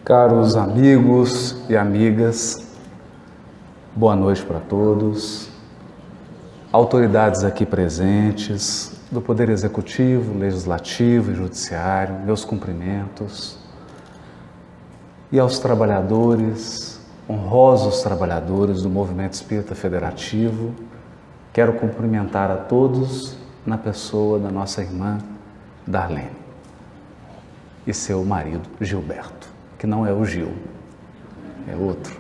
Caros amigos e amigas, boa noite para todos, autoridades aqui presentes, do Poder Executivo, Legislativo e Judiciário, meus cumprimentos, e aos trabalhadores, honrosos trabalhadores do Movimento Espírita Federativo, quero cumprimentar a todos na pessoa da nossa irmã Darlene e seu marido Gilberto, que não é o Gil, é outro.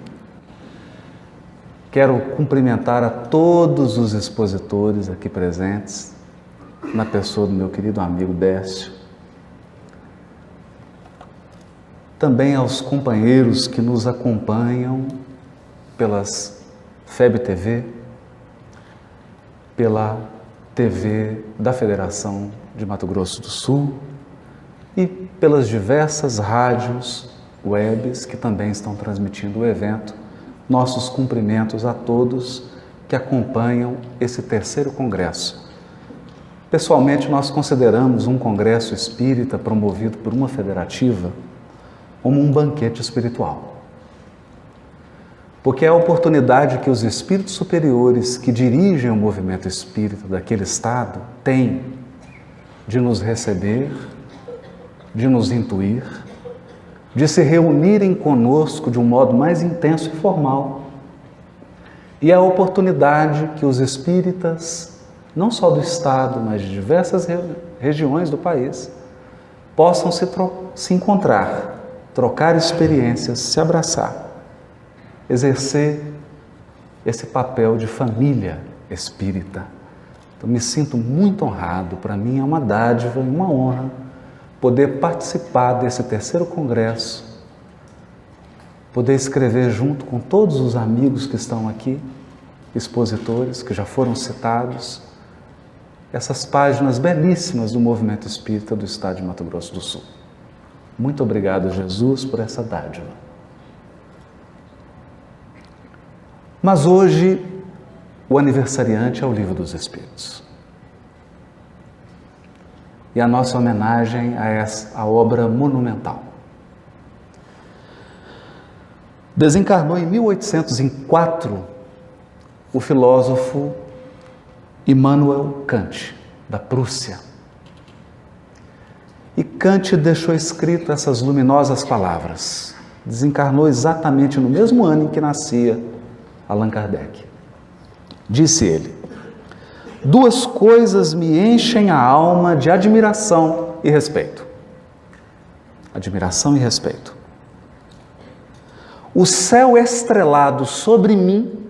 Quero cumprimentar a todos os expositores aqui presentes, na pessoa do meu querido amigo Décio, também aos companheiros que nos acompanham pelas FEB TV, pela TV da Federação de Mato Grosso do Sul e pelas diversas rádios webs que também estão transmitindo o evento. Nossos cumprimentos a todos que acompanham esse terceiro congresso. Pessoalmente, nós consideramos um congresso espírita promovido por uma federativa como um banquete espiritual. Porque é a oportunidade que os espíritos superiores que dirigem o movimento espírita daquele estado têm de nos receber, de nos intuir, de se reunirem conosco de um modo mais intenso e formal. E é a oportunidade que os espíritas, não só do estado, mas de diversas regiões do país, possam se encontrar, trocar experiências, se abraçar, exercer esse papel de família espírita. Então, me sinto muito honrado, para mim é uma dádiva e uma honra poder participar desse terceiro congresso, poder escrever junto com todos os amigos que estão aqui, expositores que já foram citados, essas páginas belíssimas do movimento espírita do estado de Mato Grosso do Sul. Muito obrigado, Jesus, por essa dádiva. Mas hoje, o aniversariante é o Livro dos Espíritos. E a nossa homenagem a essa obra monumental. Desencarnou em 1804 o filósofo Immanuel Kant, da Prússia. E Kant deixou escrito essas luminosas palavras. Desencarnou exatamente no mesmo ano em que nascia Allan Kardec. Disse ele: duas coisas me enchem a alma de admiração e respeito. Admiração e respeito. O céu estrelado sobre mim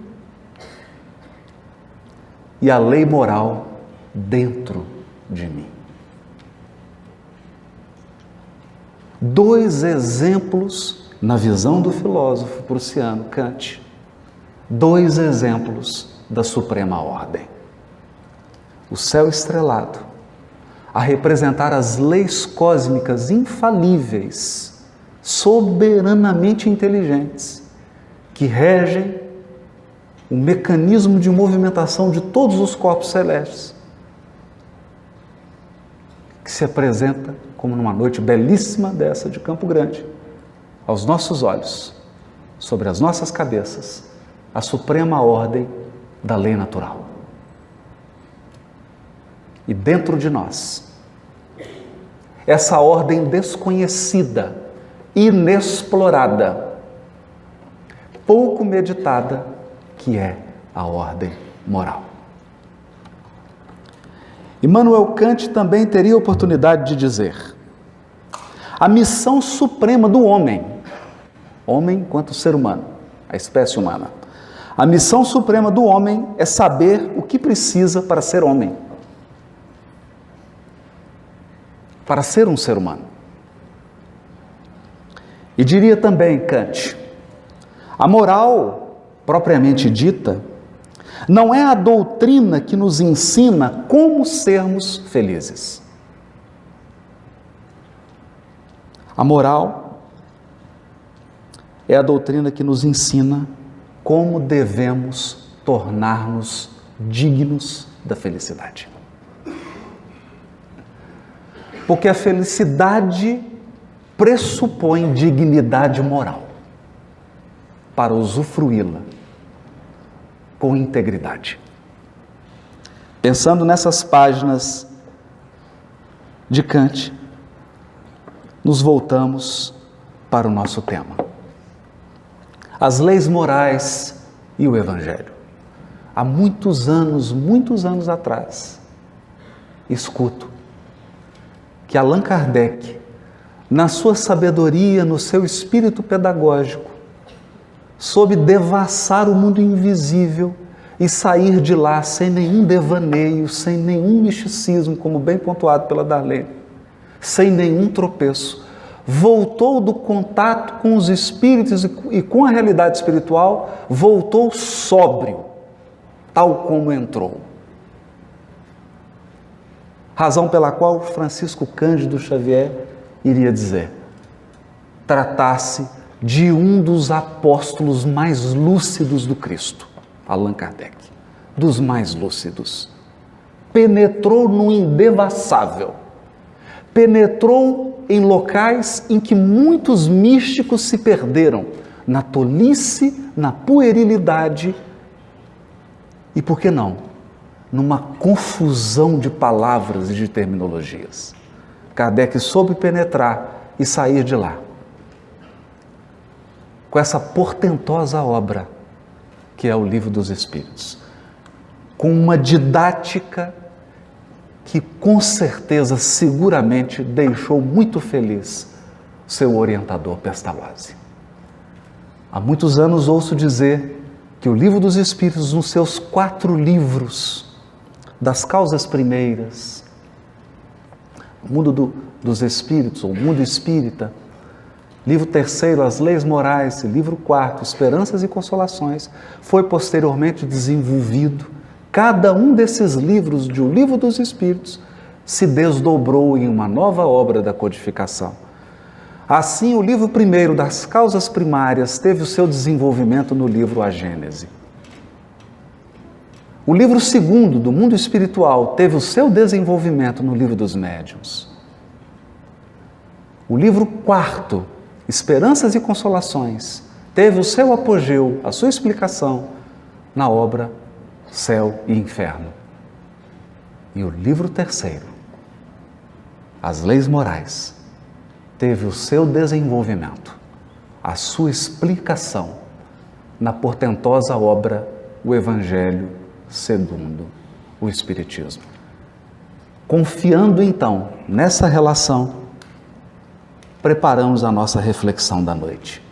e a lei moral dentro de mim. Dois exemplos na visão do filósofo prussiano Kant. Dois exemplos da suprema ordem. O céu estrelado, a representar as leis cósmicas infalíveis, soberanamente inteligentes, que regem o mecanismo de movimentação de todos os corpos celestes, que se apresenta como numa noite belíssima dessa de Campo Grande, aos nossos olhos, sobre as nossas cabeças, a suprema ordem da lei natural. E dentro de nós, essa ordem desconhecida, inexplorada, pouco meditada, que é a ordem moral. Immanuel Kant também teria a oportunidade de dizer: a missão suprema do homem enquanto ser humano, a espécie humana, a missão suprema do homem é saber o que precisa para ser homem, para ser um ser humano. E diria também Kant: a moral, propriamente dita, não é a doutrina que nos ensina como sermos felizes. A moral é a doutrina que nos ensina como devemos tornar-nos dignos da felicidade. Porque a felicidade pressupõe dignidade moral para usufruí-la com integridade. Pensando nessas páginas de Kant, nos voltamos para o nosso tema. As leis morais e o Evangelho. Há muitos anos atrás, escuto que Allan Kardec, na sua sabedoria, no seu espírito pedagógico, soube devassar o mundo invisível e sair de lá sem nenhum devaneio, sem nenhum misticismo, como bem pontuado pela Darlene, sem nenhum tropeço. Voltou do contato com os espíritos e com a realidade espiritual, voltou sóbrio, tal como entrou. Razão pela qual Francisco Cândido Xavier iria dizer: tratar-se de um dos apóstolos mais lúcidos do Cristo, Allan Kardec, dos mais lúcidos. Penetrou no indevassável, penetrou em locais em que muitos místicos se perderam, na tolice, na puerilidade e, por que não, numa confusão de palavras e de terminologias. Kardec soube penetrar e sair de lá com essa portentosa obra que é o Livro dos Espíritos, com uma didática que com certeza, seguramente, deixou muito feliz seu orientador Pestalozzi. Há muitos anos ouço dizer que o Livro dos Espíritos, nos seus 4 livros, das causas primeiras, o mundo dos espíritos, ou o mundo espírita, livro 3º, As Leis Morais, livro 4º, Esperanças e Consolações, foi posteriormente desenvolvido. Cada um desses livros de O Livro dos Espíritos se desdobrou em uma nova obra da codificação. Assim, o livro 1º, das causas primárias, teve o seu desenvolvimento no livro A Gênese. O livro 2º, do mundo espiritual, teve o seu desenvolvimento no livro dos médiuns. O livro 4º, Esperanças e Consolações, teve o seu apogeu, a sua explicação, na obra Céu e Inferno. E o livro 3º, As Leis Morais, teve o seu desenvolvimento, a sua explicação, na portentosa obra O Evangelho segundo o Espiritismo. Confiando então nessa relação, preparamos a nossa reflexão da noite.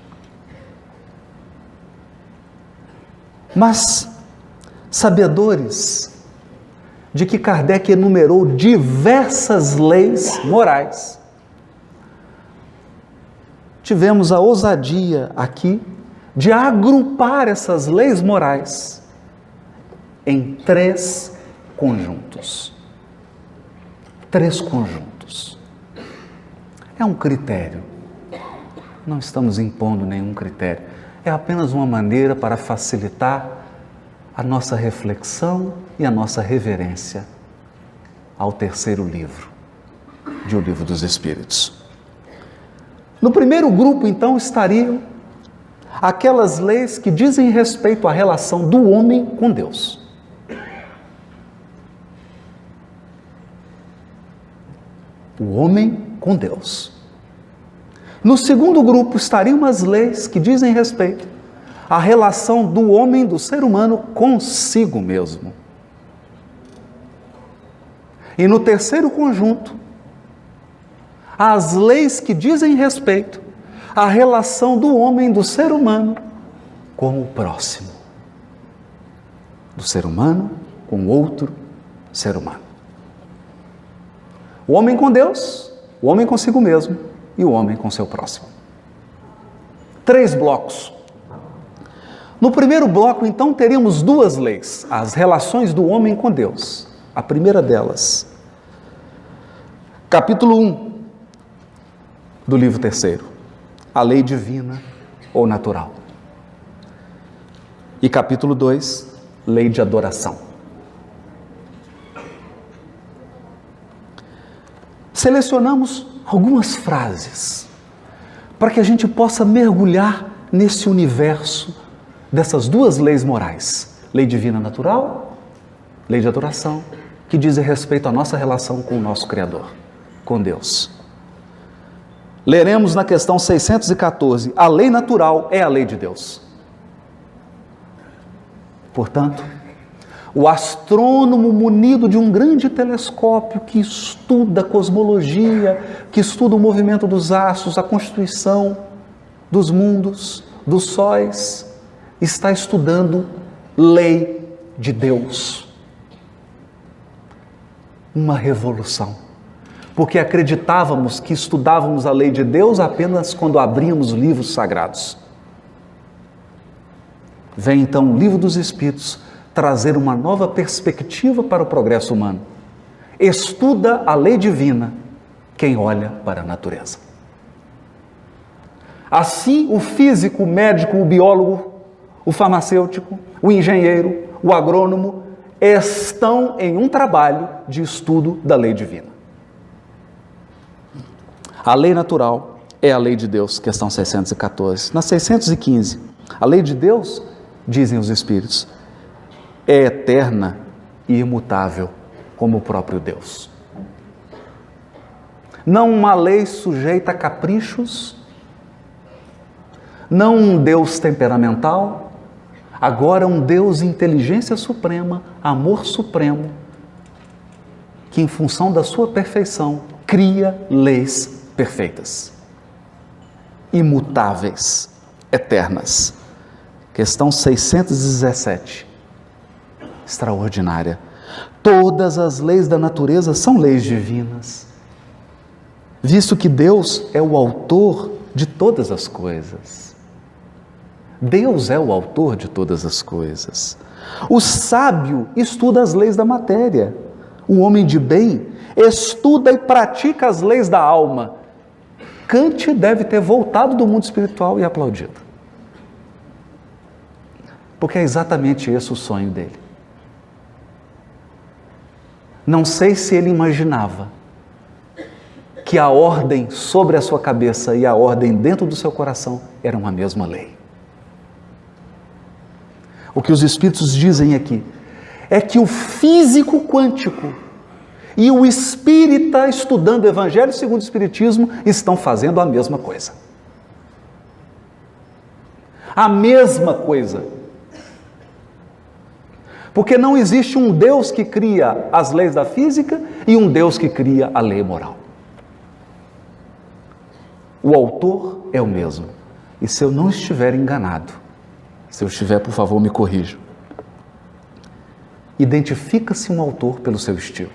Mas, sabedores de que Kardec enumerou diversas leis morais, tivemos a ousadia aqui de agrupar essas leis morais em 3 conjuntos. 3 conjuntos. É um critério. Não estamos impondo nenhum critério. É apenas uma maneira para facilitar a nossa reflexão e a nossa reverência ao 3º livro de O Livro dos Espíritos. No primeiro grupo, então, estariam aquelas leis que dizem respeito à relação do homem com Deus. O homem com Deus. No segundo grupo estariam as leis que dizem respeito à relação do homem, do ser humano, consigo mesmo. E no terceiro conjunto, as leis que dizem respeito à relação do homem, do ser humano, com o próximo. Do ser humano com outro ser humano. O homem com Deus, o homem consigo mesmo e o homem com seu próximo. 3 blocos. No primeiro bloco, então, teríamos 2 leis, as relações do homem com Deus. A primeira delas, capítulo 1 do livro 3º, a lei divina ou natural. E capítulo 2, lei de adoração. Selecionamos algumas frases para que a gente possa mergulhar nesse universo dessas duas leis morais, lei divina natural, lei de adoração, que dizem respeito à nossa relação com o nosso Criador, com Deus. Leremos na questão 614, a lei natural é a lei de Deus. Portanto, o astrônomo munido de um grande telescópio que estuda a cosmologia, que estuda o movimento dos astros, a constituição dos mundos, dos sóis, está estudando lei de Deus. Uma revolução. Porque acreditávamos que estudávamos a lei de Deus apenas quando abríamos livros sagrados. Vem então o Livro dos Espíritos trazer uma nova perspectiva para o progresso humano. Estuda a lei divina quem olha para a natureza. Assim, o físico, o médico, o biólogo, o farmacêutico, o engenheiro, o agrônomo estão em um trabalho de estudo da lei divina. A lei natural é a lei de Deus, questão 614. Na 615, a lei de Deus, dizem os Espíritos, é eterna e imutável, como o próprio Deus. Não uma lei sujeita a caprichos, não um Deus temperamental, agora um Deus inteligência suprema, amor supremo, que em função da sua perfeição cria leis perfeitas, imutáveis, eternas. Questão 617, extraordinária. Todas as leis da natureza são leis divinas, visto que Deus é o autor de todas as coisas. Deus é o autor de todas as coisas. O sábio estuda as leis da matéria. O homem de bem estuda e pratica as leis da alma. Kant deve ter voltado do mundo espiritual e aplaudido. Porque é exatamente esse o sonho dele. Não sei se ele imaginava que a ordem sobre a sua cabeça e a ordem dentro do seu coração eram a mesma lei. O que os Espíritos dizem aqui é que o físico quântico e o espírita estudando o Evangelho segundo o Espiritismo estão fazendo a mesma coisa. A mesma coisa. Porque não existe um Deus que cria as leis da física e um Deus que cria a lei moral. O autor é o mesmo. E se eu não estiver enganado, se eu estiver, por favor, me corrija. Identifica-se um autor pelo seu estilo.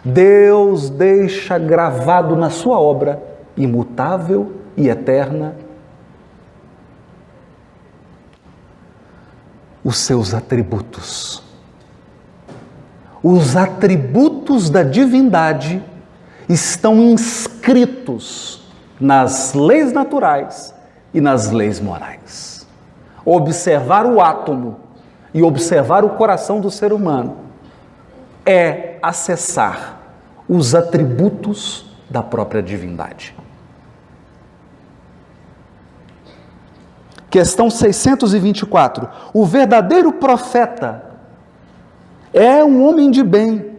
Deus deixa gravado na sua obra, imutável e eterna, os seus atributos. Os atributos da divindade estão inscritos nas leis naturais e nas leis morais. Observar o átomo e observar o coração do ser humano é acessar os atributos da própria divindade. Questão 624. O verdadeiro profeta é um homem de bem,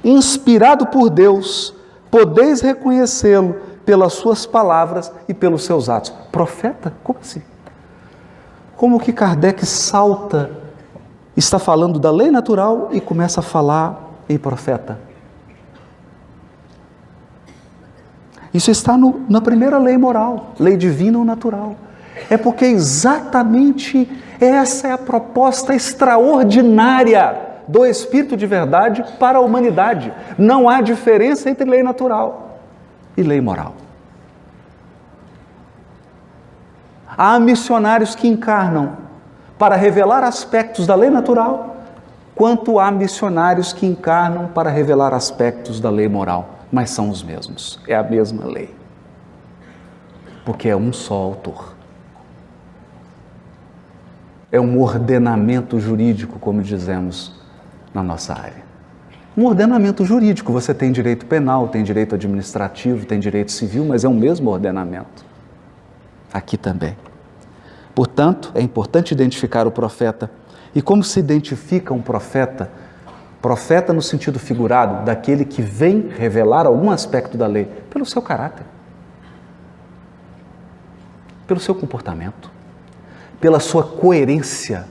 inspirado por Deus. Podeis reconhecê-lo pelas suas palavras e pelos seus atos. Profeta? Como assim? Como que Kardec salta, está falando da lei natural e começa a falar em profeta? Isso está na primeira lei moral, lei divina ou natural. É porque exatamente essa é a proposta extraordinária do Espírito de verdade para a humanidade. Não há diferença entre lei natural e lei moral. Há missionários que encarnam para revelar aspectos da lei natural, quanto há missionários que encarnam para revelar aspectos da lei moral, mas são os mesmos, é a mesma lei, porque é um só autor. É um ordenamento jurídico, como dizemos na nossa área. Um ordenamento jurídico, você tem direito penal, tem direito administrativo, tem direito civil, mas é o mesmo ordenamento. Aqui também. Portanto, é importante identificar o profeta. E como se identifica um profeta? Profeta no sentido figurado, daquele que vem revelar algum aspecto da lei, pelo seu caráter, pelo seu comportamento, pela sua coerência,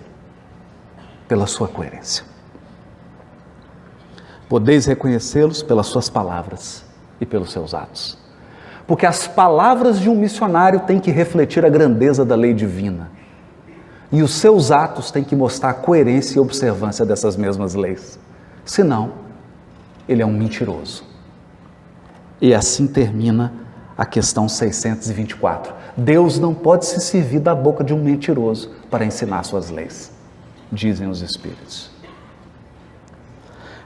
Podeis reconhecê-los pelas suas palavras e pelos seus atos. Porque as palavras de um missionário têm que refletir a grandeza da lei divina. E os seus atos têm que mostrar a coerência e observância dessas mesmas leis. Senão, ele é um mentiroso. E assim termina a questão 624. Deus não pode se servir da boca de um mentiroso para ensinar suas leis, dizem os Espíritos.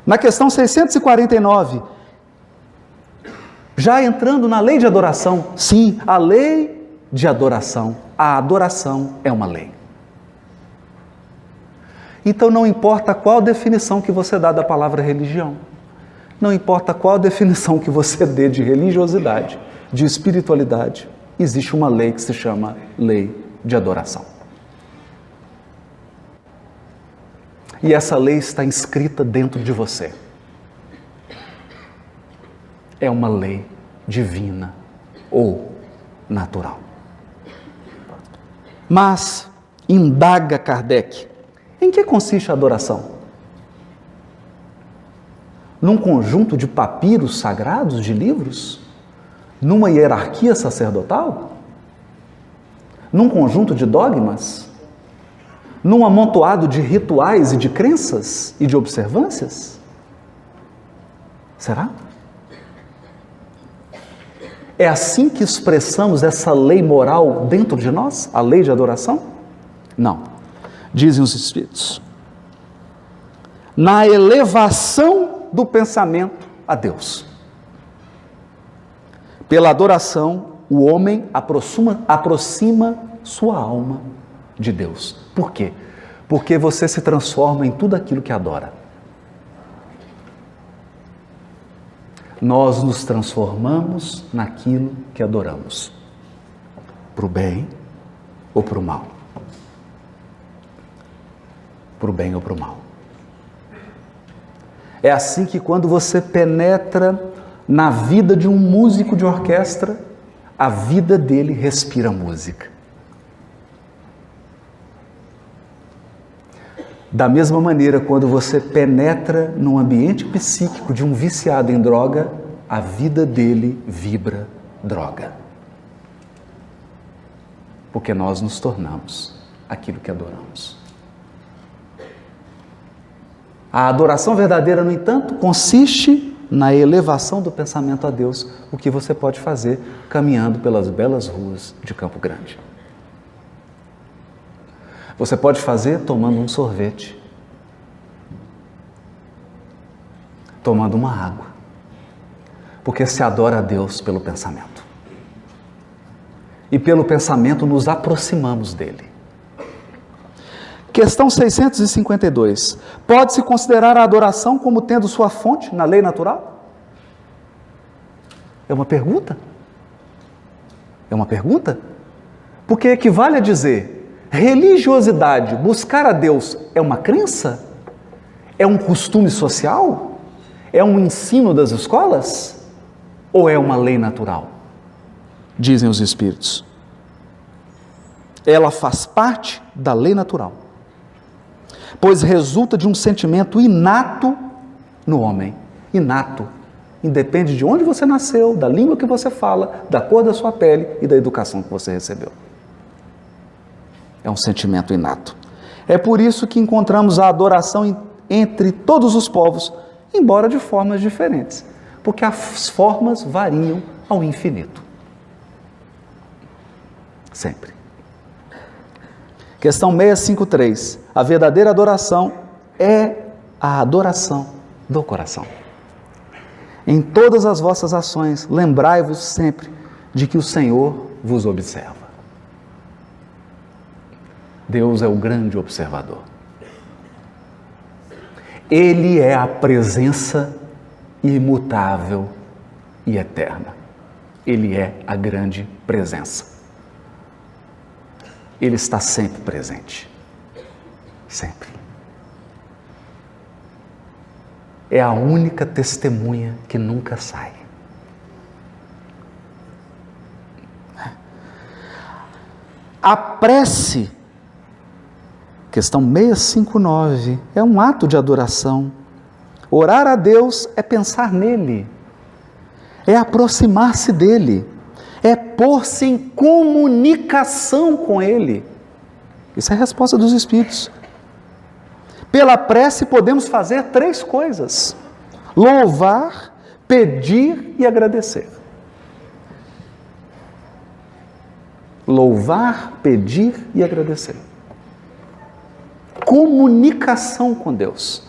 Na questão 649, já entrando na lei de adoração, sim, a lei de adoração, a adoração é uma lei. Então não importa qual definição que você dá da palavra religião, não importa qual definição que você dê de religiosidade, de espiritualidade, existe uma lei que se chama lei de adoração. E essa lei está inscrita dentro de você. É uma lei divina ou natural. Mas, indaga Kardec, em que consiste a adoração? Num conjunto de papiros sagrados, de livros? Numa hierarquia sacerdotal? Num conjunto de dogmas? Num amontoado de rituais e de crenças e de observâncias? Será? É assim que expressamos essa lei moral dentro de nós? A lei de adoração? Não. Dizem os Espíritos. Na elevação do pensamento a Deus. Pela adoração, o homem aproxima sua alma de Deus. Por quê? Porque você se transforma em tudo aquilo que adora. Nós nos transformamos naquilo que adoramos. Para o bem ou para o mal. Para o bem ou para o mal. É assim que quando você penetra na vida de um músico de orquestra, a vida dele respira música. Da mesma maneira, quando você penetra no ambiente psíquico de um viciado em droga, a vida dele vibra droga. Porque nós nos tornamos aquilo que adoramos. A adoração verdadeira, no entanto, consiste na elevação do pensamento a Deus, o que você pode fazer caminhando pelas belas ruas de Campo Grande. Você pode fazer tomando um sorvete, tomando uma água, porque se adora a Deus pelo pensamento. E pelo pensamento nos aproximamos dele. Questão 652. Pode-se considerar a adoração como tendo sua fonte na lei natural? É uma pergunta? É uma pergunta? Porque equivale a dizer: religiosidade, buscar a Deus, é uma crença? É um costume social? É um ensino das escolas? Ou é uma lei natural? Dizem os Espíritos. Ela faz parte da lei natural, pois resulta de um sentimento inato no homem. Inato. Independe de onde você nasceu, da língua que você fala, da cor da sua pele e da educação que você recebeu. É um sentimento inato. É por isso que encontramos a adoração entre todos os povos, embora de formas diferentes, porque as formas variam ao infinito. Sempre. Questão 653. A verdadeira adoração é a adoração do coração. Em todas as vossas ações, lembrai-vos sempre de que o Senhor vos observa. Deus é o grande observador. Ele é a presença imutável e eterna. Ele é a grande presença. Ele está sempre presente. Sempre. É a única testemunha que nunca sai. A prece, questão 659, é um ato de adoração. Orar a Deus é pensar nele, é aproximar-se dele, é pôr-se em comunicação com ele. Isso é a resposta dos Espíritos. Pela prece podemos fazer 3 coisas: louvar, pedir e agradecer. Louvar, pedir e agradecer. Comunicação com Deus.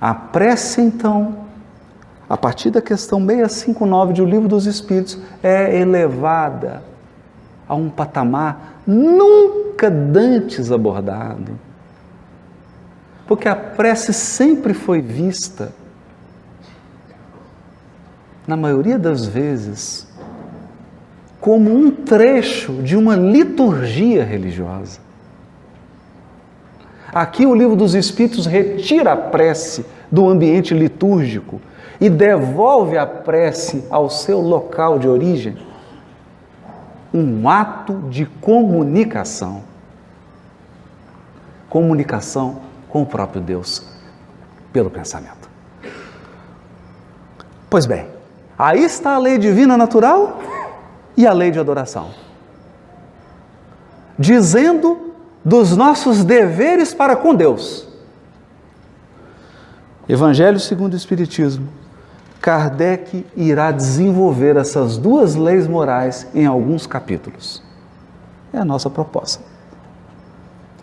A prece, então, a partir da questão 659 do Livro dos Espíritos, é elevada a um patamar nunca dantes abordado. Porque a prece sempre foi vista, na maioria das vezes, como um trecho de uma liturgia religiosa. Aqui o Livro dos Espíritos retira a prece do ambiente litúrgico e devolve a prece ao seu local de origem. Um ato de comunicação. Comunicação com o próprio Deus, pelo pensamento. Pois bem, aí está a lei divina natural e a lei de adoração, dizendo dos nossos deveres para com Deus. Evangelho segundo o Espiritismo. Kardec irá desenvolver essas 2 leis morais em alguns capítulos. É a nossa proposta.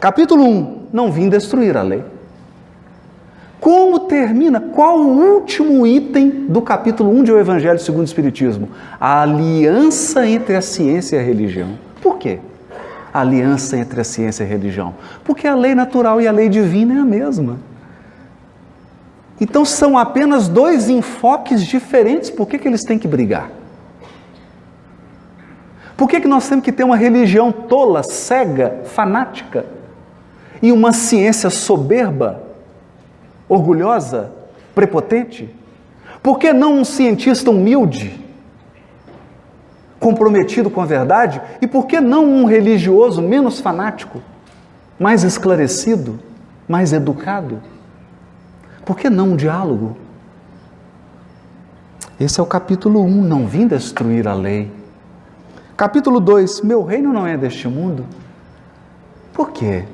Capítulo 1, não vim destruir a lei. Como termina? Qual o último item do capítulo 1 de O Evangelho segundo o Espiritismo? A aliança entre a ciência e a religião. Por quê? A aliança entre a ciência e a religião? Porque a lei natural e a lei divina é a mesma. Então são apenas 2 enfoques diferentes. Por que eles têm que brigar? Por que nós temos que ter uma religião tola, cega, fanática e uma ciência soberba, orgulhosa, prepotente? Por que não um cientista humilde, comprometido com a verdade? E por que não um religioso menos fanático, mais esclarecido, mais educado? Por que não um diálogo? Esse é o capítulo 1, não vim destruir a lei. Capítulo 2, meu reino não é deste mundo. Por quê?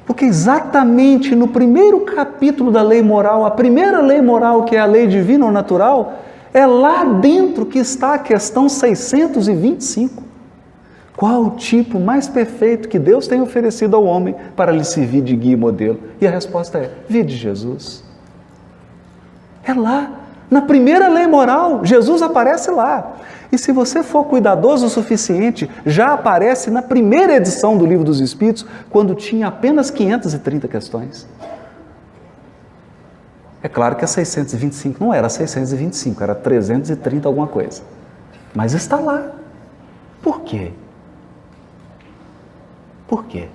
Porque exatamente no primeiro capítulo da lei moral, a primeira lei moral, que é a lei divina ou natural, é lá dentro que está a questão 625. Qual o tipo mais perfeito que Deus tem oferecido ao homem para lhe servir de guia e modelo? E a resposta é: vide Jesus. É lá, na primeira lei moral, Jesus aparece lá. E se você for cuidadoso o suficiente, já aparece na primeira edição do Livro dos Espíritos, quando tinha apenas 530 questões. É claro que a 625 não era 625, era 330 alguma coisa. Mas está lá. Por quê? Por quê?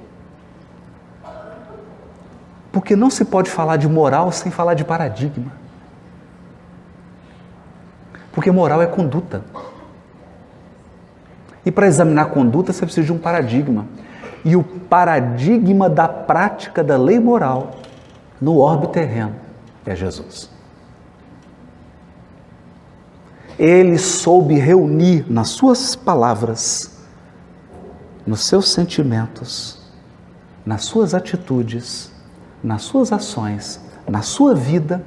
Porque não se pode falar de moral sem falar de paradigma. Porque moral é conduta. E para examinar conduta você precisa de um paradigma. E o paradigma da prática da lei moral no orbe terreno é Jesus. Ele soube reunir nas suas palavras, nos seus sentimentos, nas suas atitudes, nas suas ações, na sua vida,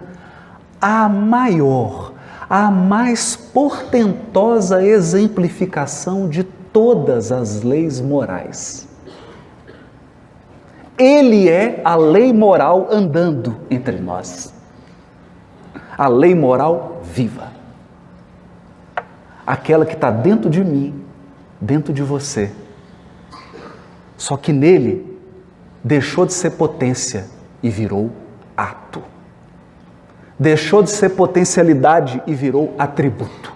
a maior, a mais portentosa exemplificação de todas as leis morais. Ele é a lei moral andando entre nós. A lei moral viva. Aquela que está dentro de mim, dentro de você. Só que nele deixou de ser potência e virou ato. deixou de ser potencialidade e virou atributo.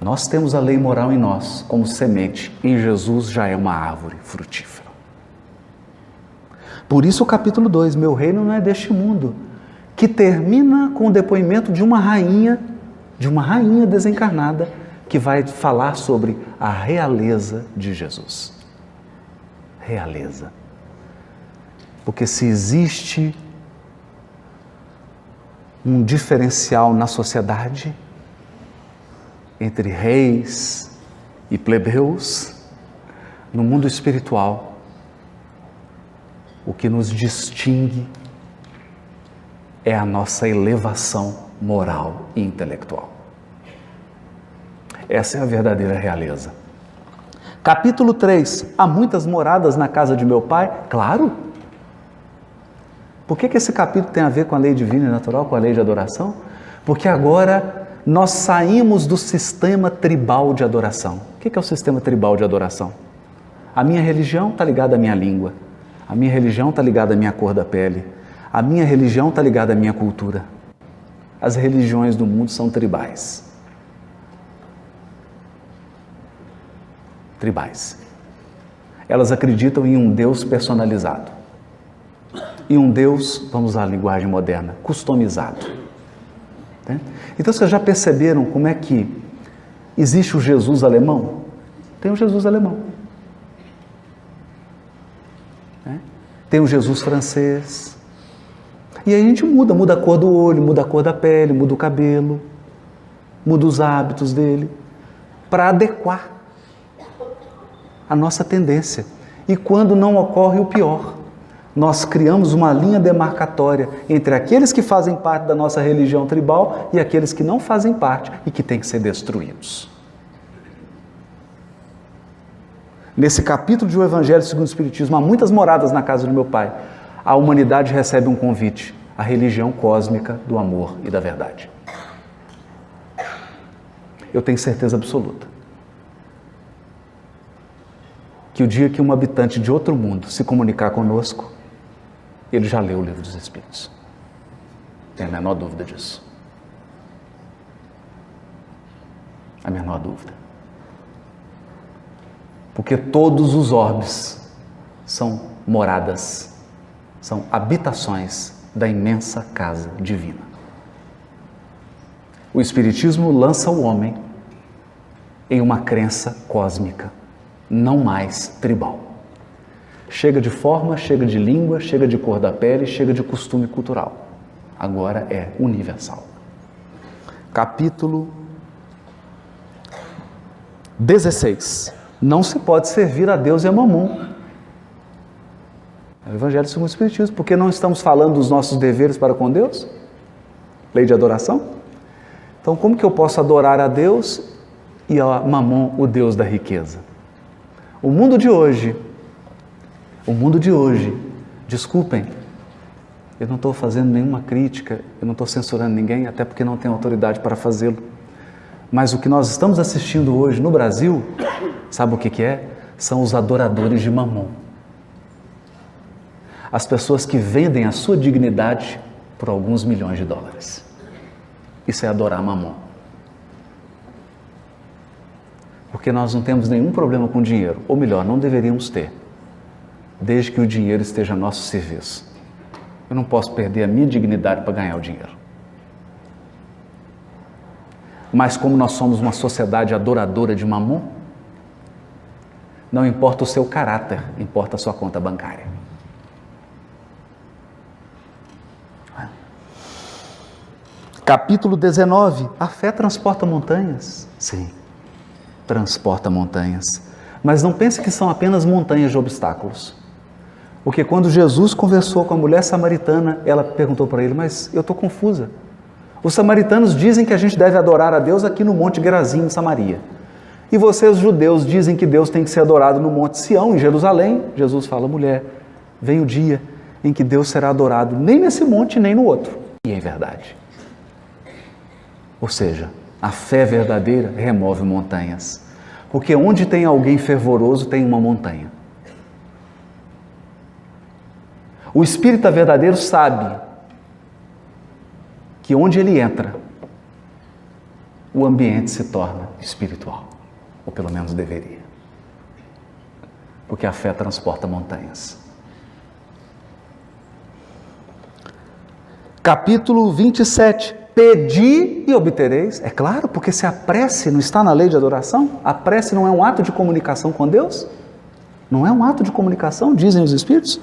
Nós temos a lei moral em nós, como semente, e Jesus já é uma árvore frutífera. Por isso o capítulo 2, meu reino não é deste mundo, que termina com o depoimento de uma rainha desencarnada, que vai falar sobre a realeza de Jesus. Realeza. Porque se existe um diferencial na sociedade entre reis e plebeus, no mundo espiritual, o que nos distingue é a nossa elevação moral e intelectual. Essa é a verdadeira realeza. Capítulo 3. Há muitas moradas na casa de meu Pai? Claro. Por que esse capítulo tem a ver com a lei divina e natural, com a lei de adoração? Porque agora nós saímos do sistema tribal de adoração. O que é o sistema tribal de adoração? A minha religião está ligada à minha língua. A minha religião está ligada à minha cor da pele. A minha religião está ligada à minha cultura. As religiões do mundo são tribais. Tribais. Elas acreditam em um Deus personalizado. E um Deus, vamos usar a linguagem moderna, customizado. Então vocês já perceberam como é que existe o Jesus alemão? Tem o Jesus alemão. Tem o Jesus francês. E aí a gente muda a cor do olho, muda a cor da pele, muda o cabelo, muda os hábitos dele, para adequar a nossa tendência. E quando não ocorre o pior, nós criamos uma linha demarcatória entre aqueles que fazem parte da nossa religião tribal e aqueles que não fazem parte e que têm que ser destruídos. Nesse capítulo de O Evangelho segundo o Espiritismo, há muitas moradas na casa do meu Pai. A humanidade recebe um convite, a religião cósmica do amor e da verdade. Eu tenho certeza absoluta que o dia que um habitante de outro mundo se comunicar conosco, ele já leu o Livro dos Espíritos. Não tem a menor dúvida disso. A menor dúvida. Porque todos os orbes são moradas, são habitações da imensa casa divina. O Espiritismo lança o homem em uma crença cósmica, não mais tribal. Chega de forma, chega de língua, chega de cor da pele, chega de costume cultural. Agora é universal. Capítulo 16. Não se pode servir a Deus e a Mamon. É o Evangelho segundo o Espiritismo. Porque não estamos falando dos nossos deveres para com Deus? Lei de adoração? Então, como que eu posso adorar a Deus e a Mamon, o Deus da riqueza? O mundo de hoje, desculpem, eu não estou fazendo nenhuma crítica, eu não estou censurando ninguém, até porque não tenho autoridade para fazê-lo. Mas o que nós estamos assistindo hoje no Brasil, sabe o que é? São os adoradores de Mamon. As pessoas que vendem a sua dignidade por alguns milhões de dólares. Isso é adorar Mamon. Porque nós não temos nenhum problema com dinheiro, ou melhor, não deveríamos ter, desde que o dinheiro esteja a nosso serviço. Eu não posso perder a minha dignidade para ganhar o dinheiro. Mas como nós somos uma sociedade adoradora de Mamon, não importa o seu caráter, importa a sua conta bancária. Capítulo 19. A fé transporta montanhas? Sim, transporta montanhas. Mas não pense que são apenas montanhas de obstáculos. Porque quando Jesus conversou com a mulher samaritana, ela perguntou para ele, mas eu estou confusa. Os samaritanos dizem que a gente deve adorar a Deus aqui no Monte Gerazim, em Samaria. E vocês, judeus, dizem que Deus tem que ser adorado no Monte Sião, em Jerusalém. Jesus fala, mulher, vem o dia em que Deus será adorado nem nesse monte, nem no outro. E é verdade. Ou seja, a fé verdadeira remove montanhas. Porque onde tem alguém fervoroso, tem uma montanha. O espírita verdadeiro sabe que onde ele entra, o ambiente se torna espiritual, ou pelo menos deveria. Porque a fé transporta montanhas. Capítulo 27. Pedi e obtereis. É claro, porque se a prece não está na lei de adoração, a prece não é um ato de comunicação com Deus? Não é um ato de comunicação, dizem os Espíritos?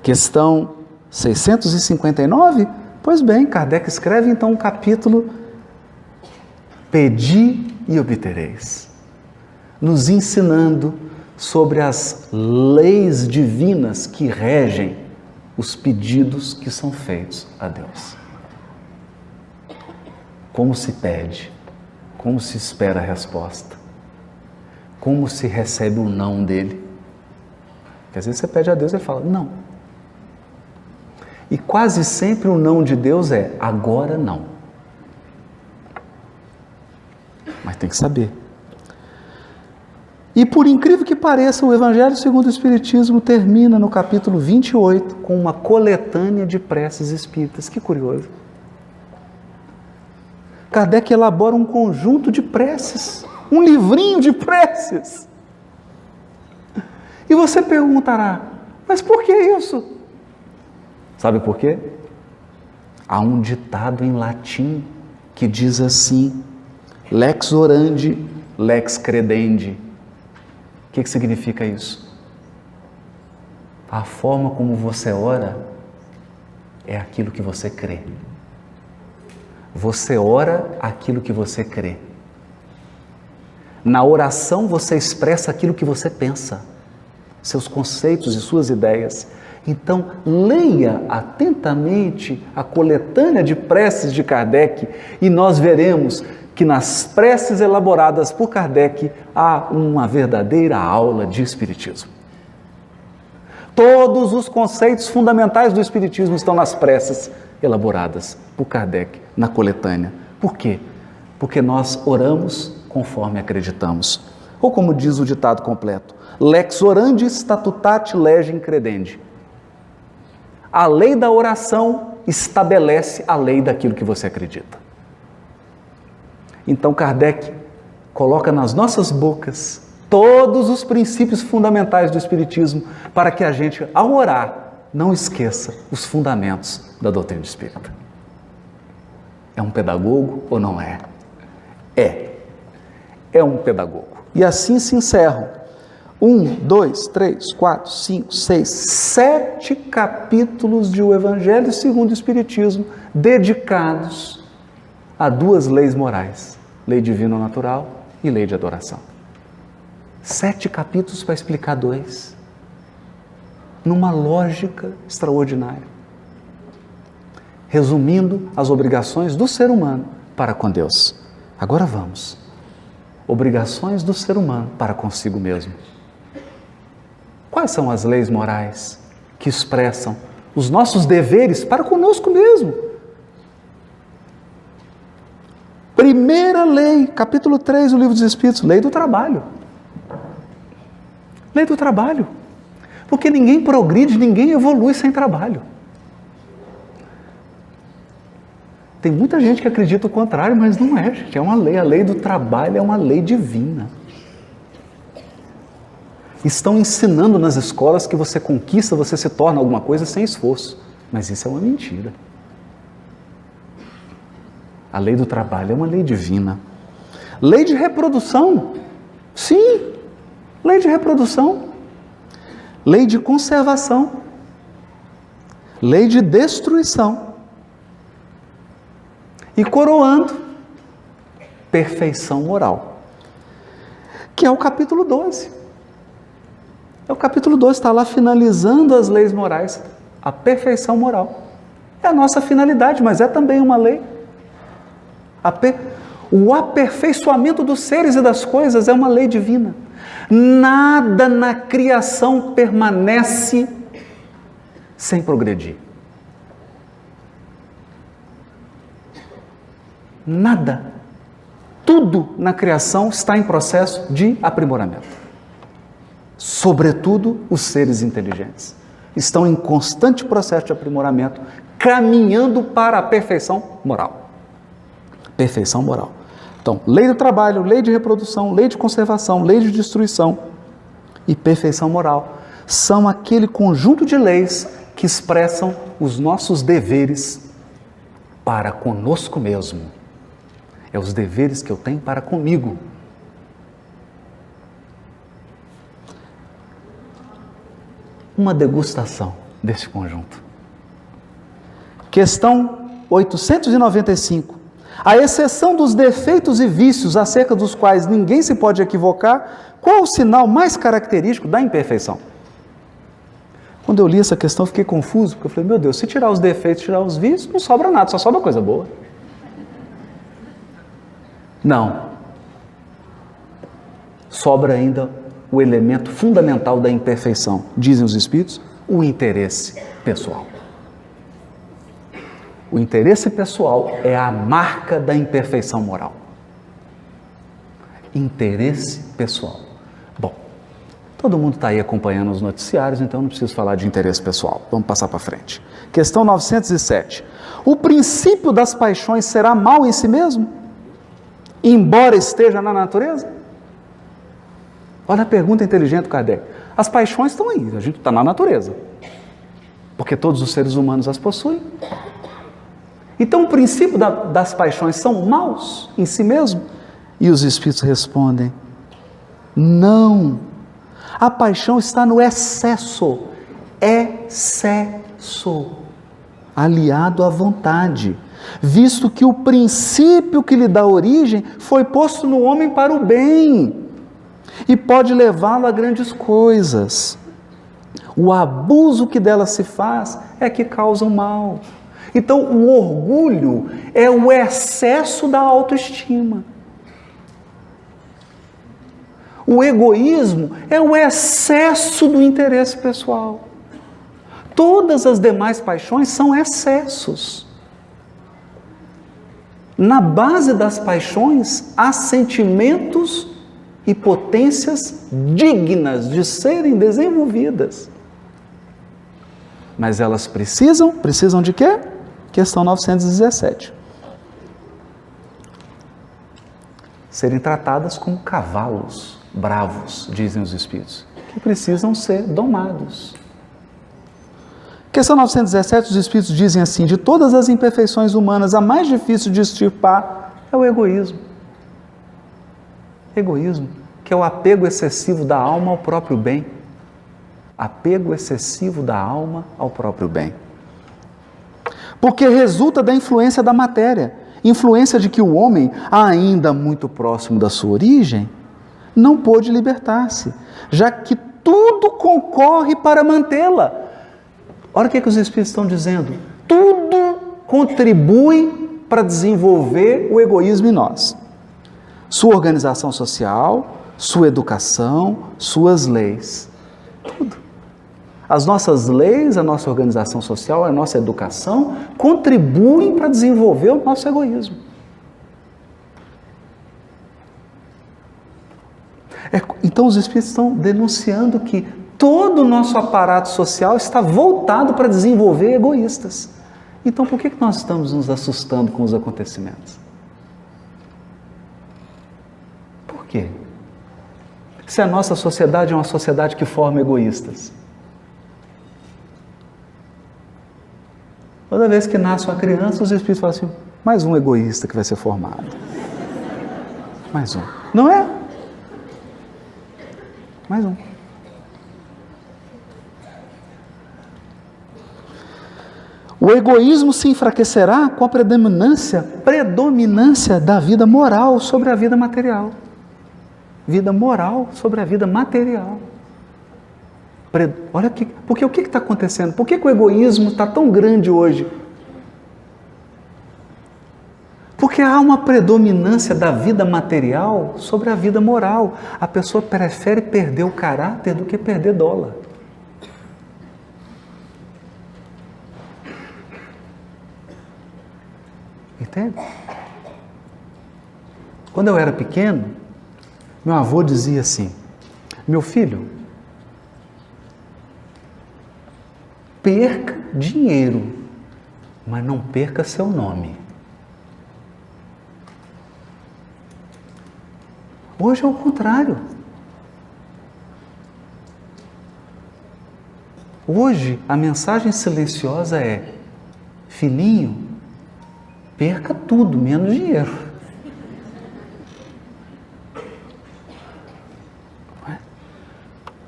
Questão 659. Pois bem, Kardec escreve então um capítulo: Pedi e obtereis, nos ensinando sobre as leis divinas que regem os pedidos que são feitos a Deus. Como se pede, como se espera a resposta, como se recebe o não dele. Porque às vezes você pede a Deus e ele fala não. E quase sempre o não de Deus é agora não. Mas tem que saber. E por incrível que pareça, o Evangelho segundo o Espiritismo termina no capítulo 28 com uma coletânea de preces espíritas. Que curioso. Kardec elabora um conjunto de preces, um livrinho de preces. E você perguntará, mas por que isso? Sabe por quê? Há um ditado em latim que diz assim: lex orandi, lex credendi. O que significa isso? A forma como você ora é aquilo que você crê. Você ora aquilo que você crê. Na oração você expressa aquilo que você pensa, seus conceitos e suas ideias. Então, leia atentamente a coletânea de preces de Kardec e nós veremos que nas preces elaboradas por Kardec há uma verdadeira aula de Espiritismo. Todos os conceitos fundamentais do Espiritismo estão nas preces elaboradas por Kardec na coletânea. Por quê? Porque nós oramos conforme acreditamos. Ou como diz o ditado completo, lex orandi statutate legem credendi. A lei da oração estabelece a lei daquilo que você acredita. Então Kardec coloca nas nossas bocas todos os princípios fundamentais do Espiritismo para que a gente, ao orar, não esqueça os fundamentos da doutrina espírita. É um pedagogo ou não é? É um pedagogo. E assim se encerram 1, 2, 3, 4, 5, 6, 7 capítulos de O Evangelho segundo o Espiritismo dedicados a duas leis morais, lei divina natural e lei de adoração. 7 capítulos para explicar 2, numa lógica extraordinária, resumindo as obrigações do ser humano para com Deus. Agora vamos. Obrigações do ser humano para consigo mesmo. Quais são as leis morais que expressam os nossos deveres para conosco mesmo? Primeira lei, capítulo 3 do Livro dos Espíritos, lei do trabalho. Lei do trabalho. Porque ninguém progride, ninguém evolui sem trabalho. Tem muita gente que acredita o contrário, mas não é, gente. É uma lei. A lei do trabalho é uma lei divina. Estão ensinando nas escolas que você conquista, você se torna alguma coisa sem esforço. Mas isso é uma mentira. A lei do trabalho é uma lei divina. Lei de reprodução. Sim, lei de reprodução. Lei de conservação. Lei de destruição. E coroando, perfeição moral. Que é o capítulo 12. É o capítulo 12, está lá finalizando as leis morais. A perfeição moral. É a nossa finalidade, mas é também uma lei. O aperfeiçoamento dos seres e das coisas é uma lei divina. Nada na criação permanece sem progredir. Nada. Tudo na criação está em processo de aprimoramento. Sobretudo os seres inteligentes. estão em constante processo de aprimoramento, caminhando para a perfeição moral. Perfeição moral. Então, lei do trabalho, lei de reprodução, lei de conservação, lei de destruição e perfeição moral são aquele conjunto de leis que expressam os nossos deveres para conosco mesmo. É os deveres que eu tenho para comigo. Uma degustação desse conjunto. Questão 895. À exceção dos defeitos e vícios acerca dos quais ninguém se pode equivocar, qual o sinal mais característico da imperfeição? Quando eu li essa questão, eu fiquei confuso, porque eu falei, meu Deus, se tirar os defeitos, tirar os vícios, não sobra nada, só sobra coisa boa. Não. Sobra ainda o elemento fundamental da imperfeição, dizem os Espíritos, o interesse pessoal. O interesse pessoal é a marca da imperfeição moral. Interesse pessoal. Bom, todo mundo está aí acompanhando os noticiários, então não preciso falar de interesse pessoal. Vamos passar para frente. Questão 907. O princípio das paixões será mal em si mesmo, embora esteja na natureza? Olha a pergunta inteligente do Kardec. As paixões estão aí, a gente está na natureza, porque todos os seres humanos as possuem. Então o princípio das paixões são maus em si mesmo? E os Espíritos respondem, não. A paixão está no excesso, aliado à vontade, visto que o princípio que lhe dá origem foi posto no homem para o bem e pode levá-lo a grandes coisas. O abuso que dela se faz é que causa o mal. Então, o orgulho é o excesso da autoestima. O egoísmo é o excesso do interesse pessoal. Todas as demais paixões são excessos. Na base das paixões há sentimentos e potências dignas de serem desenvolvidas. Mas elas precisam de quê? Questão 917. Serem tratadas como cavalos bravos, dizem os Espíritos, que precisam ser domados. Questão 917, os Espíritos dizem assim, de todas as imperfeições humanas, a mais difícil de extirpar é o egoísmo. Egoísmo, que é o apego excessivo da alma ao próprio bem. Apego excessivo da alma ao próprio bem. Porque resulta da influência da matéria, influência de que o homem, ainda muito próximo da sua origem, não pôde libertar-se, já que tudo concorre para mantê-la. Olha o que os Espíritos estão dizendo. Tudo contribui para desenvolver o egoísmo em nós. Sua organização social, sua educação, suas leis. Tudo. As nossas leis, a nossa organização social, a nossa educação contribuem para desenvolver o nosso egoísmo. Então os Espíritos estão denunciando que todo o nosso aparato social está voltado para desenvolver egoístas. Então por que nós estamos nos assustando com os acontecimentos? Por quê? Se a nossa sociedade é uma sociedade que forma egoístas. Toda vez que nasce uma criança, os Espíritos falam assim, mais um egoísta que vai ser formado. Mais um. Não é? Mais um. O egoísmo se enfraquecerá com a predominância da vida moral sobre a vida material. Vida moral sobre a vida material. Olha aqui, porque o que está acontecendo? Por que o egoísmo está tão grande hoje? Porque há uma predominância da vida material sobre a vida moral. A pessoa prefere perder o caráter do que perder dólar. Entende? Quando eu era pequeno, meu avô dizia assim, meu filho, perca dinheiro, mas não perca seu nome. Hoje é o contrário. Hoje a mensagem silenciosa é: filhinho, perca tudo, menos dinheiro.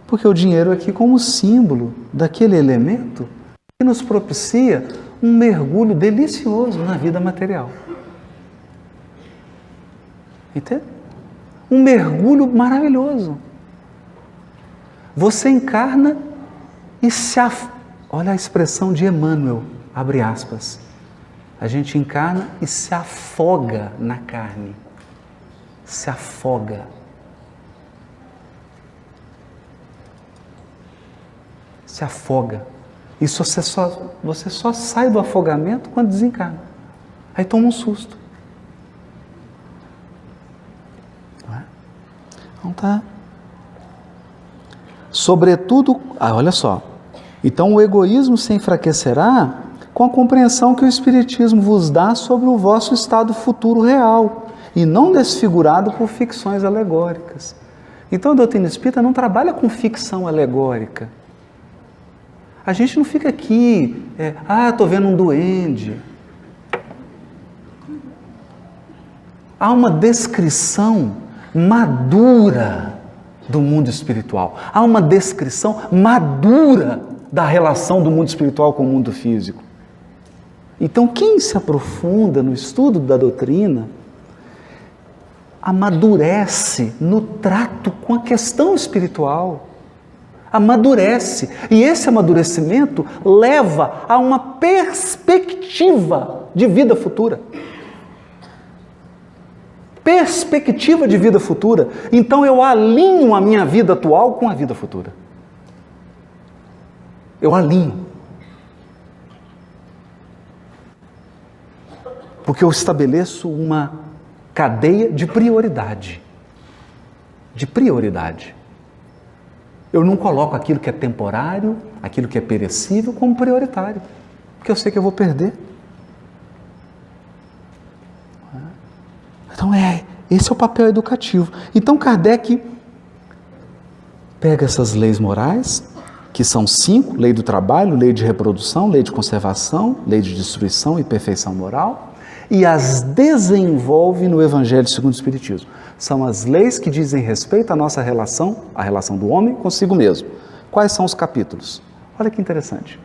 Porque o dinheiro é aqui como símbolo daquele elemento que nos propicia um mergulho delicioso na vida material. Entende? Um mergulho maravilhoso. Você encarna e olha a expressão de Emmanuel, abre aspas. A gente encarna e se afoga na carne. Se afoga. Se afoga. Isso você só sai do afogamento quando desencarna. Aí toma um susto. Não é? Então tá. Sobretudo, olha só. Então o egoísmo se enfraquecerá com a compreensão que o Espiritismo vos dá sobre o vosso estado futuro real, e não desfigurado por ficções alegóricas. Então a doutrina espírita não trabalha com ficção alegórica. A gente não fica aqui, estou vendo um duende. Há uma descrição madura do mundo espiritual. Há uma descrição madura da relação do mundo espiritual com o mundo físico. Então, quem se aprofunda no estudo da doutrina, amadurece no trato com a questão espiritual. Amadurece. E esse amadurecimento leva a uma perspectiva de vida futura. Perspectiva de vida futura. Então eu alinho a minha vida atual com a vida futura. Eu alinho. Porque eu estabeleço uma cadeia de prioridade. De prioridade. Eu não coloco aquilo que é temporário, aquilo que é perecível como prioritário, porque eu sei que eu vou perder. Então esse é o papel educativo. Então Kardec pega essas leis morais, que são 5, lei do trabalho, lei de reprodução, lei de conservação, lei de destruição e perfeição moral, e as desenvolve no Evangelho segundo o Espiritismo. São as leis que dizem respeito à nossa relação, a relação do homem consigo mesmo. Quais são os capítulos? Olha que interessante.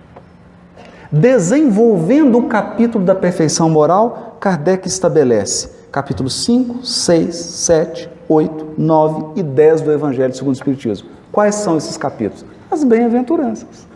Desenvolvendo o capítulo da perfeição moral, Kardec estabelece capítulos 5, 6, 7, 8, 9 e 10 do Evangelho segundo o Espiritismo. Quais são esses capítulos? As bem-aventuranças.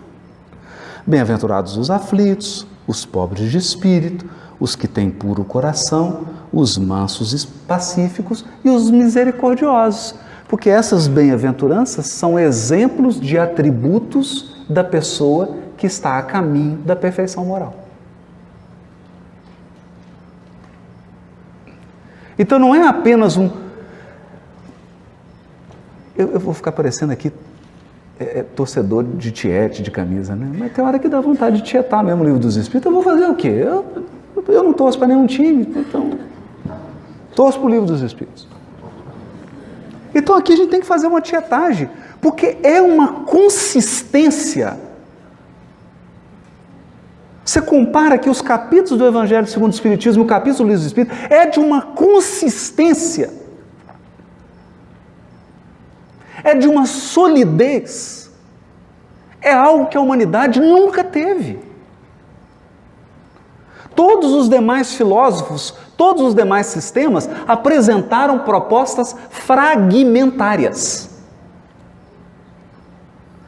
Bem-aventurados os aflitos, os pobres de espírito, os que têm puro coração, os mansos e pacíficos e os misericordiosos. Porque essas bem-aventuranças são exemplos de atributos da pessoa que está a caminho da perfeição moral. Então não é apenas eu vou ficar parecendo aqui torcedor de tiete, de camisa, né? Mas tem hora que dá vontade de tietar mesmo o Livro dos Espíritos. Eu vou fazer o quê? Eu não torço para nenhum time, então torço para o Livro dos Espíritos. Então aqui a gente tem que fazer uma tietagem, porque é uma consistência. Você compara que os capítulos do Evangelho segundo o Espiritismo, o capítulo do Livro dos Espíritos, é de uma consistência, é de uma solidez, é algo que a humanidade nunca teve. Todos os demais filósofos, todos os demais sistemas apresentaram propostas fragmentárias.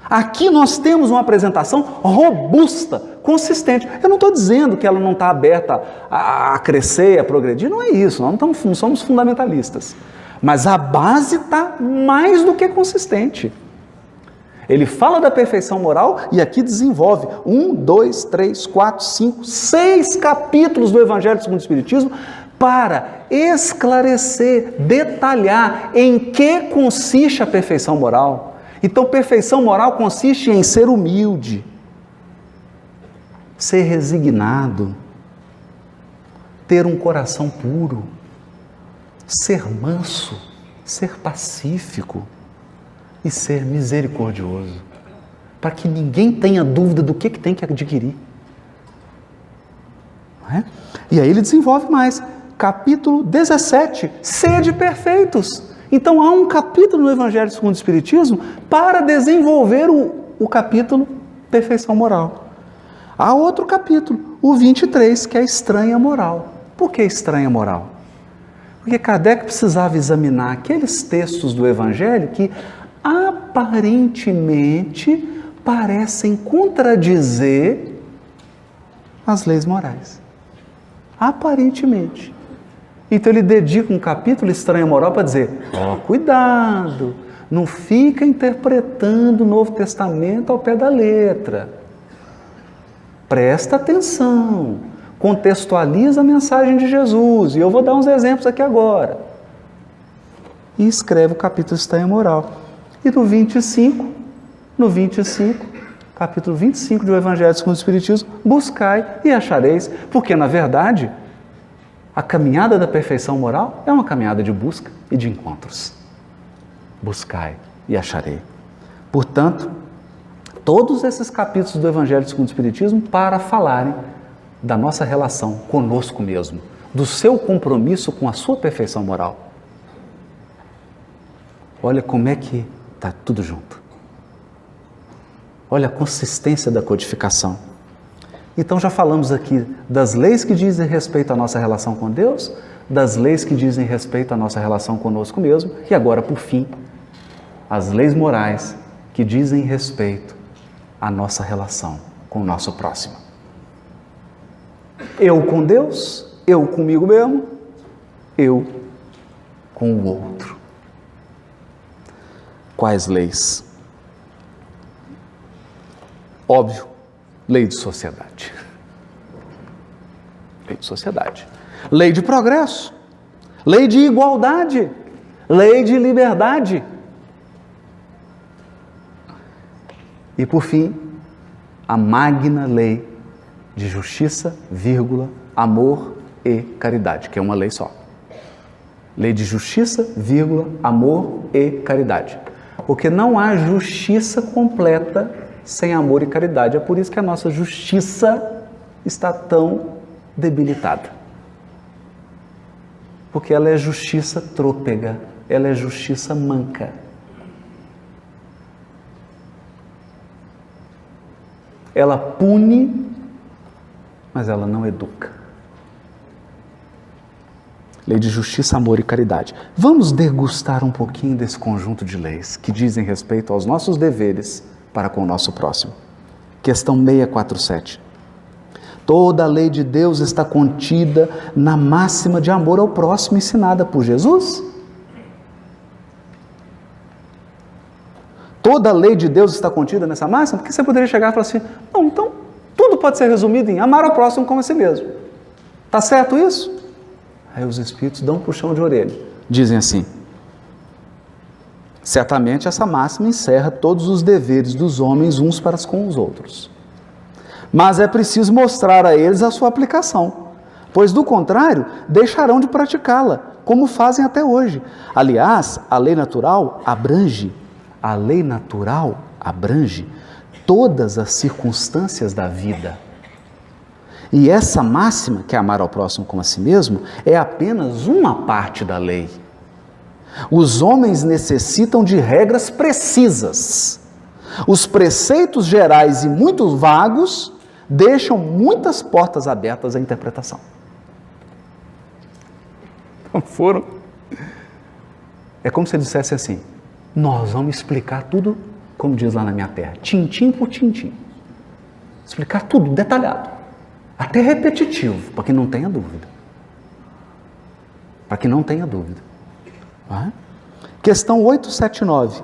Aqui nós temos uma apresentação robusta, consistente. Eu não estou dizendo que ela não está aberta a crescer, a progredir, não é isso, nós não somos fundamentalistas. Mas a base está mais do que consistente. Ele fala da perfeição moral e aqui desenvolve 1, 2, 3, 4, 5, 6 capítulos do Evangelho segundo o Espiritismo para esclarecer, detalhar em que consiste a perfeição moral. Então, perfeição moral consiste em ser humilde, ser resignado, ter um coração puro, ser manso, ser pacífico e ser misericordioso, para que ninguém tenha dúvida do que tem que adquirir. Não é? E aí ele desenvolve mais, capítulo 17, sede perfeitos. Então há um capítulo no Evangelho segundo o Espiritismo para desenvolver o capítulo perfeição moral. Há outro capítulo, o 23, que é estranha moral. Por que estranha moral? Porque Kardec precisava examinar aqueles textos do Evangelho que aparentemente parecem contradizer as leis morais. Aparentemente. Então ele dedica um capítulo estranha moral para dizer, cuidado, não fica interpretando o Novo Testamento ao pé da letra. Presta atenção, contextualiza a mensagem de Jesus, e eu vou dar uns exemplos aqui agora. E escreve o capítulo estranha moral. E no 25, capítulo 25 do Evangelho segundo o Espiritismo, buscai e achareis, porque na verdade, a caminhada da perfeição moral é uma caminhada de busca e de encontros. Buscai e acharei. Portanto, todos esses capítulos do Evangelho segundo o Espiritismo para falarem da nossa relação conosco mesmo, do seu compromisso com a sua perfeição moral. Olha como é que está tudo junto. Olha a consistência da codificação. Então já falamos aqui das leis que dizem respeito à nossa relação com Deus, das leis que dizem respeito à nossa relação conosco mesmo, e agora, por fim, as leis morais que dizem respeito à nossa relação com o nosso próximo. Eu com Deus, eu comigo mesmo, eu com o outro. Quais leis? Óbvio, lei de sociedade. Lei de sociedade. Lei de progresso. Lei de igualdade. Lei de liberdade. E por fim, a magna lei de justiça, vírgula, amor e caridade, que é uma lei só. Lei de justiça, vírgula, amor e caridade. Porque não há justiça completa sem amor e caridade. É por isso que a nossa justiça está tão debilitada. Porque ela é justiça trôpega, ela é justiça manca. Ela pune, mas ela não educa. Lei de justiça, amor e caridade. Vamos degustar um pouquinho desse conjunto de leis que dizem respeito aos nossos deveres para com o nosso próximo. Questão 647. Toda a lei de Deus está contida na máxima de amor ao próximo ensinada por Jesus? Toda a lei de Deus está contida nessa máxima? Porque você poderia chegar e falar assim, não, então tudo pode ser resumido em amar ao próximo como a si mesmo. Tá certo isso? Aí os espíritos dão um puxão de orelha. Dizem assim, certamente essa máxima encerra todos os deveres dos homens uns para com os outros. Mas é preciso mostrar a eles a sua aplicação, pois do contrário, deixarão de praticá-la, como fazem até hoje. Aliás, a lei natural abrange todas as circunstâncias da vida. E essa máxima, que é amar ao próximo como a si mesmo, é apenas uma parte da lei. Os homens necessitam de regras precisas. Os preceitos gerais e muito vagos deixam muitas portas abertas à interpretação. Não foram? É como se ele dissesse assim, nós vamos explicar tudo, como diz lá na minha terra, tintim por tintim. Explicar tudo, detalhado. Até repetitivo, para que não tenha dúvida. Para que não tenha dúvida. Questão 879.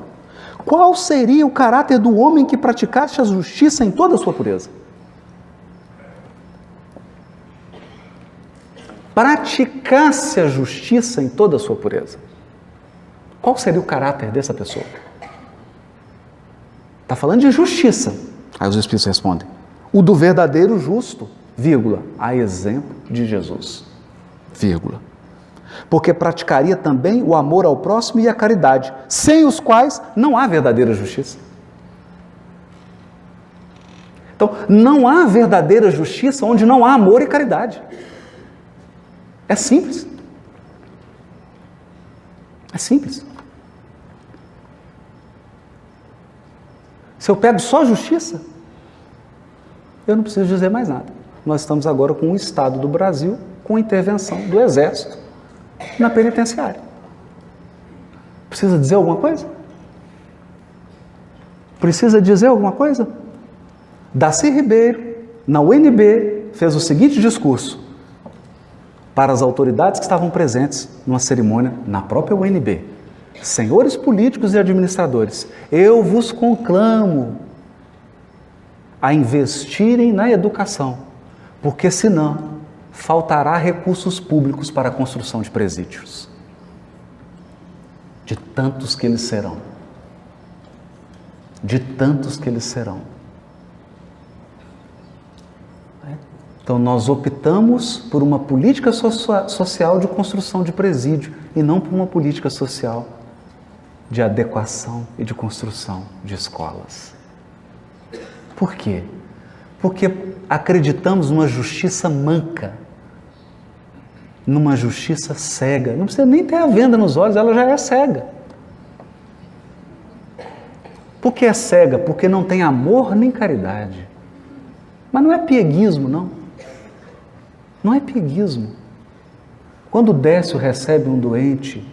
Qual seria o caráter do homem que praticasse a justiça em toda a sua pureza? Praticasse a justiça em toda a sua pureza. Qual seria o caráter dessa pessoa? Está falando de justiça. Aí os espíritos respondem, o do verdadeiro justo, vírgula, a exemplo de Jesus, vírgula. Porque praticaria também o amor ao próximo e a caridade, sem os quais não há verdadeira justiça. Então, não há verdadeira justiça onde não há amor e caridade. É simples. É simples. Se eu pego só justiça, eu não preciso dizer mais nada. Nós estamos agora com o Estado do Brasil, com a intervenção do Exército na penitenciária. Precisa dizer alguma coisa? Precisa dizer alguma coisa? Darcy Ribeiro, na UNB, fez o seguinte discurso para as autoridades que estavam presentes numa cerimônia na própria UNB. Senhores políticos e administradores, eu vos conclamo a investirem na educação, porque senão faltará recursos públicos para a construção de presídios. De tantos que eles serão. De tantos que eles serão. Então nós optamos por uma política social de construção de presídio e não por uma política social de adequação e de construção de escolas. Por quê? Porque acreditamos numa justiça manca, numa justiça cega. Não precisa nem ter a venda nos olhos, ela já é cega. Por que é cega? Porque não tem amor nem caridade. Mas não é pieguismo, não. Não é pieguismo. Quando o Décio recebe um doente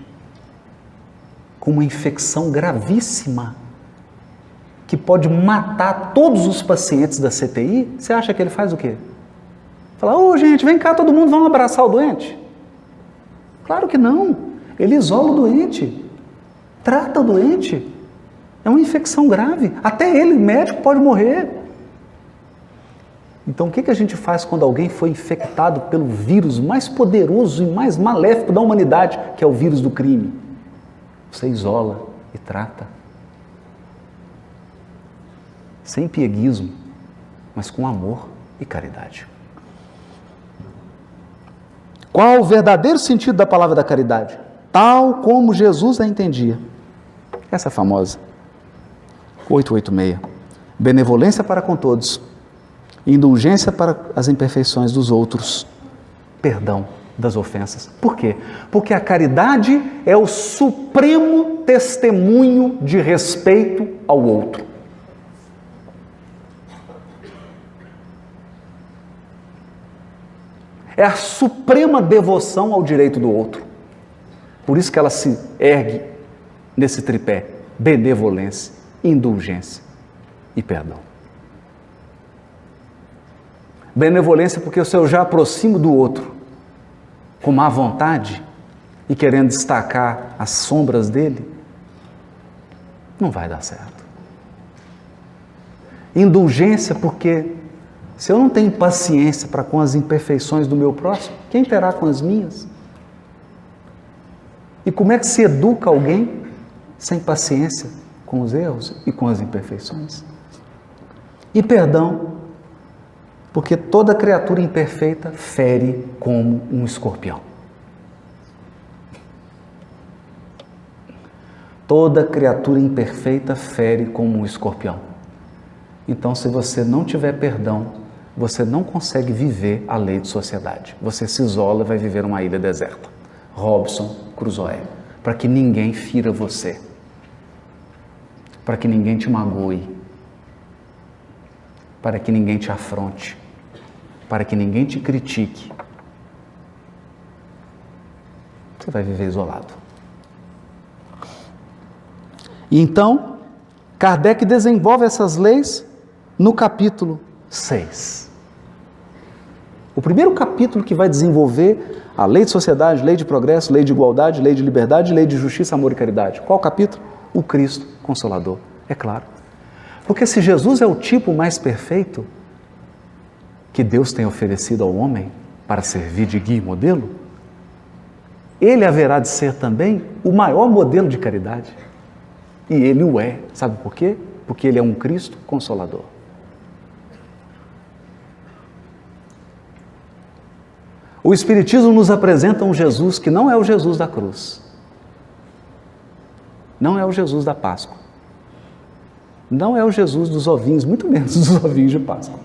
com uma infecção gravíssima, que pode matar todos os pacientes da CTI, você acha que ele faz o quê? Fala, ô gente, vem cá todo mundo, vamos abraçar o doente? Claro que não. Ele isola o doente, trata o doente. É uma infecção grave. Até ele, médico, pode morrer. Então, o que a gente faz quando alguém foi infectado pelo vírus mais poderoso e mais maléfico da humanidade, que é o vírus do crime? Você isola e trata. Sem pieguismo, mas com amor e caridade. Qual o verdadeiro sentido da palavra da caridade? Tal como Jesus a entendia. Essa é famosa. 886. Benevolência para com todos. Indulgência para as imperfeições dos outros. Perdão das ofensas. Por quê? Porque a caridade é o supremo testemunho de respeito ao outro. É a suprema devoção ao direito do outro. Por isso que ela se ergue nesse tripé: benevolência, indulgência e perdão. Benevolência porque se eu já aproximo do outro com má vontade e querendo destacar as sombras dele, não vai dar certo. Indulgência porque se eu não tenho paciência para com as imperfeições do meu próximo, quem terá com as minhas? E como é que se educa alguém sem paciência com os erros e com as imperfeições? E perdão, porque toda criatura imperfeita fere como um escorpião. Toda criatura imperfeita fere como um escorpião. Então, se você não tiver perdão, você não consegue viver a lei de sociedade. Você se isola e vai viver numa ilha deserta. Robinson Crusoe. Para que ninguém fira você. Para que ninguém te magoe. Para que ninguém te afronte. Para que ninguém te critique. Você vai viver isolado. E então, Kardec desenvolve essas leis no capítulo 6. O primeiro capítulo que vai desenvolver a lei de sociedade, lei de progresso, lei de igualdade, lei de liberdade, lei de justiça, amor e caridade. Qual capítulo? O Cristo Consolador, é claro. Porque se Jesus é o tipo mais perfeito que Deus tem oferecido ao homem para servir de guia e modelo, ele haverá de ser também o maior modelo de caridade. E ele o é. Sabe por quê? Porque ele é um Cristo Consolador. O Espiritismo nos apresenta um Jesus que não é o Jesus da cruz. Não é o Jesus da Páscoa. Não é o Jesus dos ovinhos, muito menos dos ovinhos de Páscoa.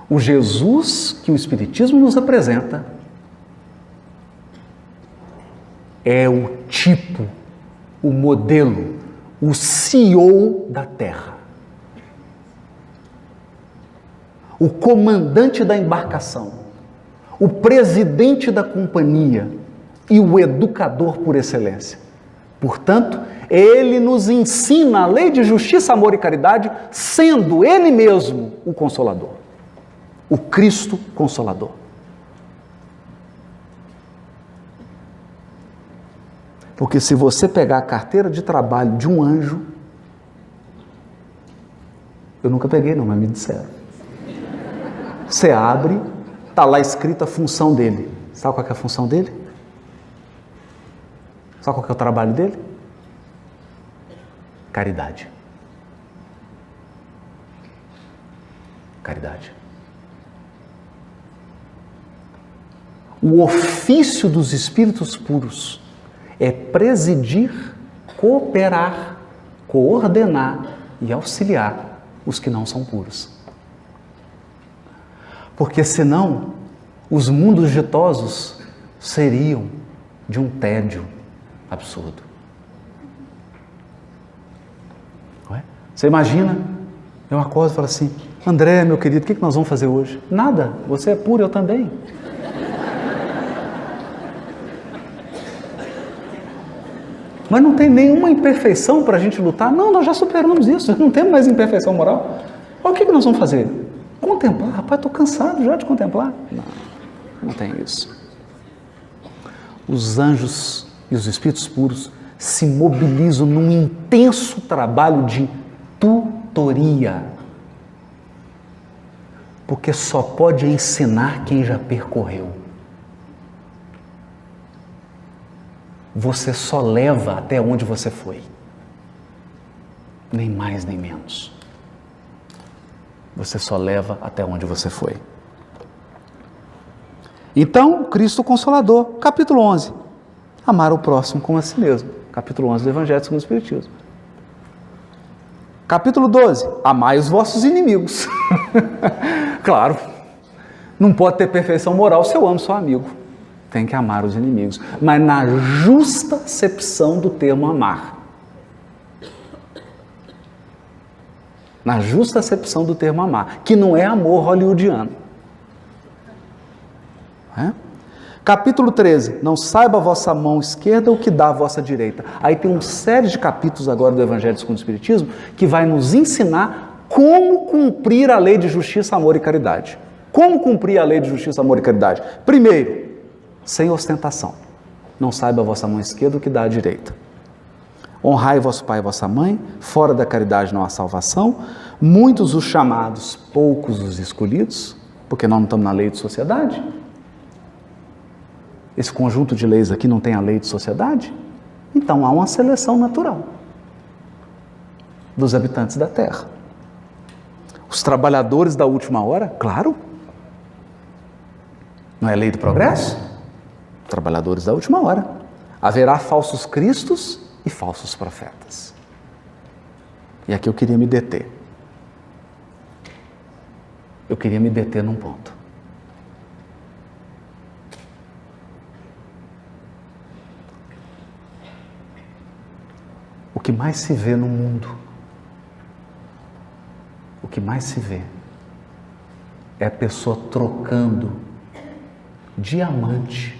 O Jesus que o Espiritismo nos apresenta é o tipo, o modelo, o CEO da Terra. O comandante da embarcação, o presidente da companhia e o educador por excelência. Portanto, ele nos ensina a lei de justiça, amor e caridade, sendo ele mesmo o Consolador, o Cristo Consolador. Porque se você pegar a carteira de trabalho de um anjo, eu nunca peguei não, mas me disseram. Você abre, está lá escrita a função dele. Sabe qual que é a função dele? Sabe qual que é o trabalho dele? Caridade. Caridade. O ofício dos espíritos puros é presidir, cooperar, coordenar e auxiliar os que não são puros. Porque senão, os mundos ditosos seriam de um tédio absurdo. Não é? Você imagina, eu acordo e falo assim, André, meu querido, o que nós vamos fazer hoje? Nada, você é puro, eu também. Mas não tem nenhuma imperfeição para a gente lutar? Não, nós já superamos isso, não temos mais imperfeição moral. Olha o que nós vamos fazer? Contemplar? Rapaz, estou cansado já de contemplar. Não, não tem isso. Os anjos e os espíritos puros se mobilizam num intenso trabalho de tutoria. Porque só pode ensinar quem já percorreu. Você só leva até onde você foi. Nem mais, nem menos. Você só leva até onde você foi. Então, Cristo Consolador, capítulo 11. Amar o próximo como a si mesmo. Capítulo 11 do Evangelho segundo o Espiritismo. Capítulo 12. Amai os vossos inimigos. Claro, não pode ter perfeição moral se eu amo seu amigo. Tem que amar os inimigos. Mas na justa acepção do termo amar. Na justa acepção do termo amar, que não é amor hollywoodiano. É? Capítulo 13, não saiba a vossa mão esquerda o que dá a vossa direita. Aí tem uma série de capítulos agora do Evangelho segundo o Espiritismo que vai nos ensinar como cumprir a lei de justiça, amor e caridade. Como cumprir a lei de justiça, amor e caridade? Primeiro, sem ostentação. Não saiba a vossa mão esquerda o que dá a direita. Honrai vosso pai e vossa mãe, fora da caridade não há salvação. Muitos os chamados, poucos os escolhidos, porque nós não estamos na lei de sociedade. Esse conjunto de leis aqui não tem a lei de sociedade? Então há uma seleção natural dos habitantes da terra. Os trabalhadores da última hora, claro. Não é lei do progresso? Trabalhadores da última hora. Haverá falsos cristos e falsos profetas. E aqui eu queria me deter. Eu queria me deter num ponto. O que mais se vê no mundo, o que mais se vê é a pessoa trocando diamante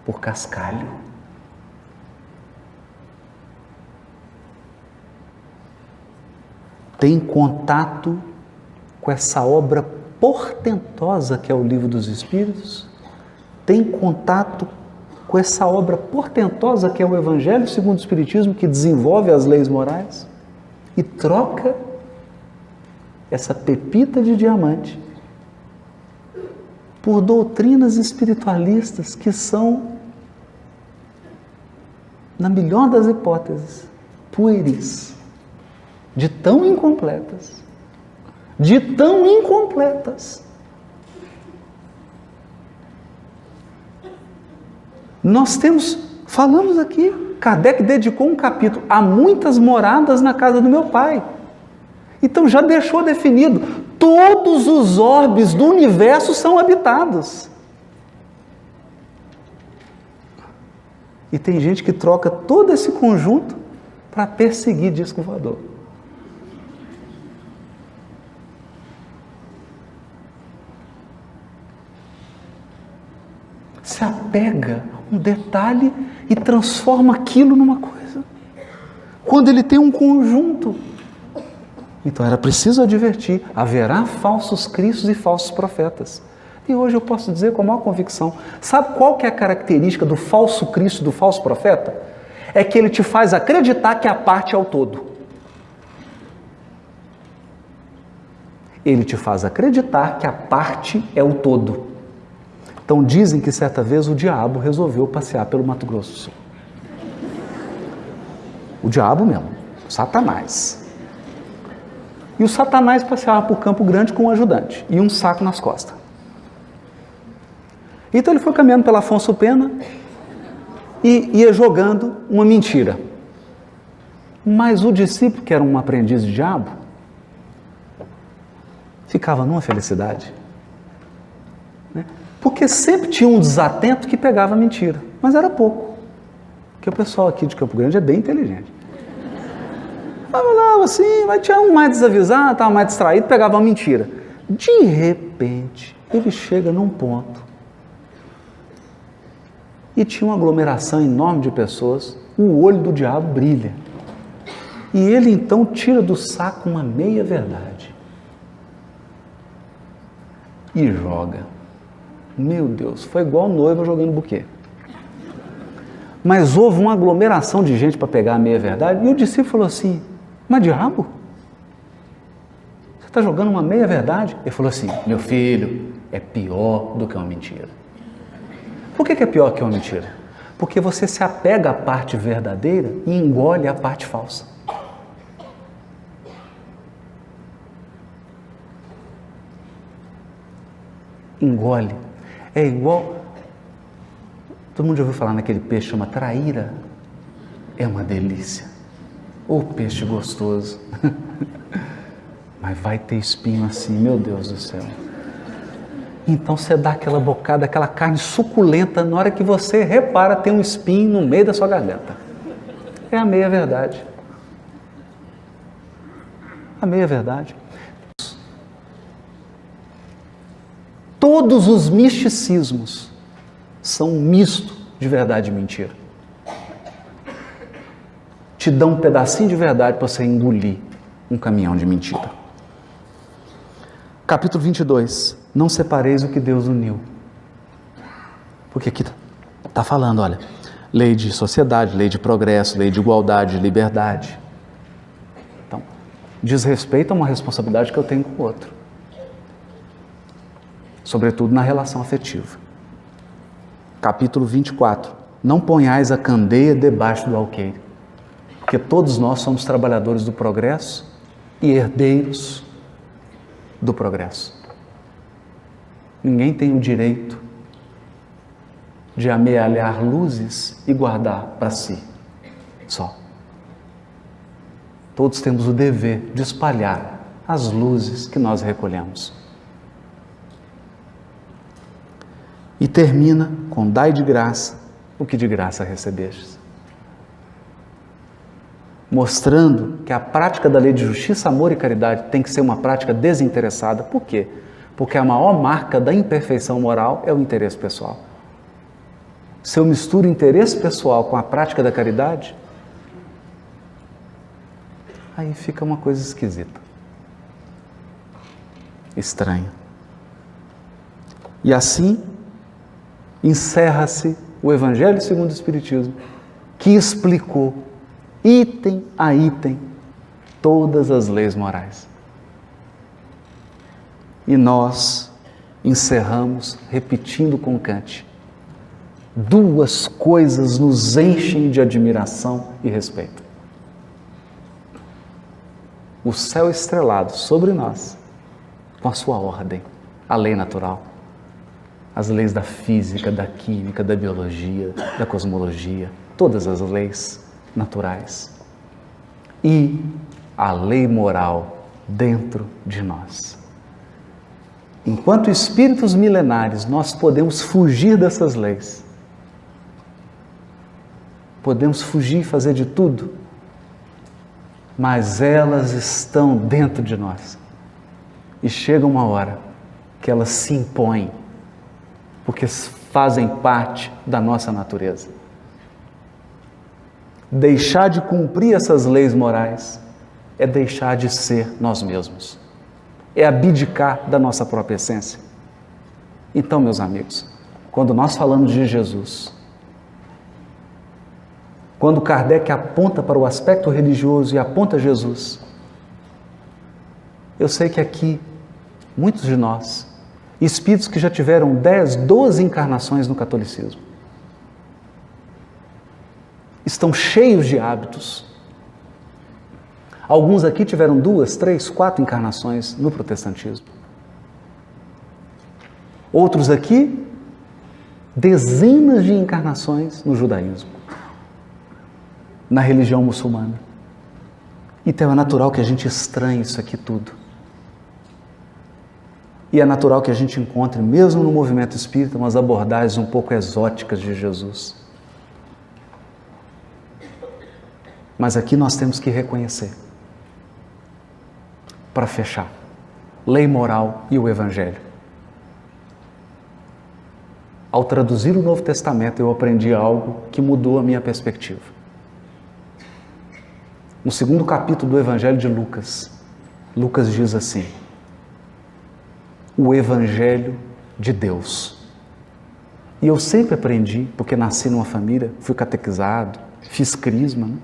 por cascalho. Tem contato com essa obra portentosa que é o Livro dos Espíritos? Tem contato com essa obra portentosa que é o Evangelho segundo o Espiritismo, que desenvolve as leis morais? E troca essa pepita de diamante por doutrinas espiritualistas que são, na melhor das hipóteses, pueris. De tão incompletas, Falamos aqui, Kardec dedicou um capítulo, há muitas moradas na casa do meu pai. Então já deixou definido, todos os orbes do universo são habitados. E tem gente que troca todo esse conjunto para perseguir disco voador. Se apega a um detalhe e transforma aquilo numa coisa. Quando ele tem um conjunto. Então era preciso advertir, haverá falsos cristos e falsos profetas. E hoje eu posso dizer com a maior convicção, sabe qual que é a característica do falso Cristo, do falso profeta? É que ele te faz acreditar que a parte é o todo. Ele te faz acreditar que a parte é o todo. Então dizem que certa vez o diabo resolveu passear pelo Mato Grosso do Sul. O diabo mesmo, Satanás. E o Satanás passeava por Campo Grande com um ajudante e um saco nas costas. Então ele foi caminhando pela Afonso Pena e ia jogando uma mentira. Mas o discípulo, que era um aprendiz de diabo, ficava numa felicidade. Né? Porque sempre tinha um desatento que pegava mentira, mas era pouco. Porque o pessoal aqui de Campo Grande é bem inteligente. Falava assim, mas tinha um mais desavisado, estava mais distraído, pegava uma mentira. De repente, ele chega num ponto e tinha uma aglomeração enorme de pessoas, o olho do diabo brilha. E ele então tira do saco uma meia verdade e joga. Meu Deus, foi igual noiva jogando buquê. Mas houve uma aglomeração de gente para pegar a meia verdade e o discípulo falou assim, mas diabo, você está jogando uma meia verdade? Ele falou assim, meu filho, é pior do que uma mentira. Por que é pior que uma mentira? Porque você se apega à parte verdadeira e engole a parte falsa. Engole. É igual... Todo mundo já ouviu falar naquele peixe que chama traíra? É uma delícia. Ô peixe gostoso. Mas vai ter espinho assim, meu Deus do céu. Então você dá aquela bocada, aquela carne suculenta, na hora que você repara, tem um espinho no meio da sua garganta. É a meia verdade. A meia verdade. Todos os misticismos são um misto de verdade e mentira. Te dão um pedacinho de verdade para você engolir um caminhão de mentira. Capítulo 22. Não separeis o que Deus uniu. Porque aqui está falando, olha, lei de sociedade, lei de progresso, lei de igualdade, de liberdade. Então, diz respeito a uma responsabilidade que eu tenho com o outro. Sobretudo na relação afetiva. Capítulo 24. Não ponhais a candeia debaixo do alqueire. Porque todos nós somos trabalhadores do progresso e herdeiros do progresso. Ninguém tem o direito de amealhar luzes e guardar para si só. Todos temos o dever de espalhar as luzes que nós recolhemos. E termina com dai de graça o que de graça recebestes. Mostrando que a prática da lei de justiça, amor e caridade tem que ser uma prática desinteressada. Por quê? Porque a maior marca da imperfeição moral é o interesse pessoal. Se eu misturo o interesse pessoal com a prática da caridade, aí fica uma coisa esquisita, estranha. E assim encerra-se o Evangelho segundo o Espiritismo, que explicou item a item todas as leis morais. E nós encerramos repetindo com Kant: duas coisas nos enchem de admiração e respeito: o céu estrelado sobre nós, com a sua ordem, a lei natural, as leis da física, da química, da biologia, da cosmologia, todas as leis naturais. E a lei moral dentro de nós. Enquanto espíritos milenares, nós podemos fugir dessas leis. Podemos fugir e fazer de tudo, mas elas estão dentro de nós. E chega uma hora que elas se impõem, porque fazem parte da nossa natureza. Deixar de cumprir essas leis morais é deixar de ser nós mesmos. É abdicar da nossa própria essência. Então, meus amigos, quando nós falamos de Jesus, quando Kardec aponta para o aspecto religioso e aponta Jesus, eu sei que aqui, muitos de nós, espíritos que já tiveram 10, 12 encarnações no catolicismo, estão cheios de hábitos. Alguns aqui tiveram 2, 3, 4 encarnações no protestantismo. Outros aqui, dezenas de encarnações no judaísmo, na religião muçulmana. Então é natural que a gente estranhe isso aqui tudo. E é natural que a gente encontre, mesmo no movimento espírita, umas abordagens um pouco exóticas de Jesus. Mas aqui nós temos que reconhecer, para fechar, lei moral e o Evangelho. Ao traduzir o Novo Testamento, eu aprendi algo que mudou a minha perspectiva. No 2º capítulo do Evangelho de Lucas, Lucas diz assim: o Evangelho de Deus. E eu sempre aprendi, porque nasci numa família, fui catequizado, fiz crisma, né?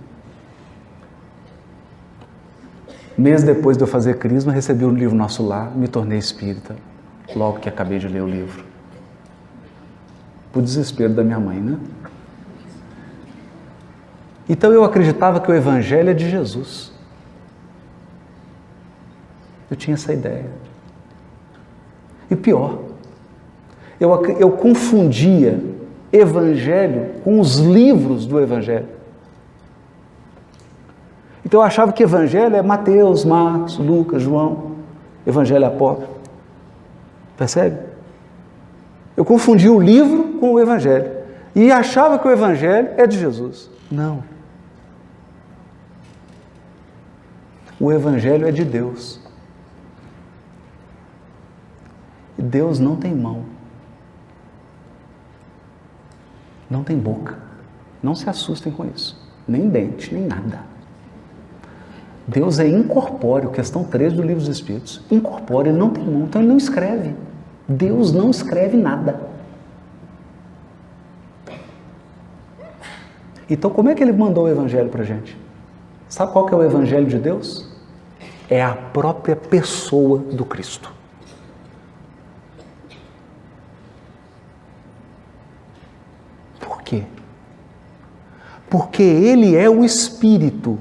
Mês depois de eu fazer crisma, recebi o livro Nosso Lar, me tornei espírita, logo que acabei de ler o livro. Por desespero da minha mãe, né? Então eu acreditava que o Evangelho é de Jesus. Eu tinha essa ideia. E pior, eu confundia Evangelho com os livros do Evangelho. Então eu achava que Evangelho é Mateus, Marcos, Lucas, João, Evangelho apócrifo. Percebe? Eu confundia o livro com o Evangelho e achava que o Evangelho é de Jesus. Não. O Evangelho é de Deus. E Deus não tem mão. Não tem boca. Não se assustem com isso. Nem dente, nem nada. Deus é incorpóreo, questão 3 do Livro dos Espíritos. Incorpóreo, ele não tem mão, então ele não escreve. Deus não escreve nada. Então como é que ele mandou o Evangelho para a gente? Sabe qual que é o Evangelho de Deus? É a própria pessoa do Cristo. Por quê? Porque ele é o Espírito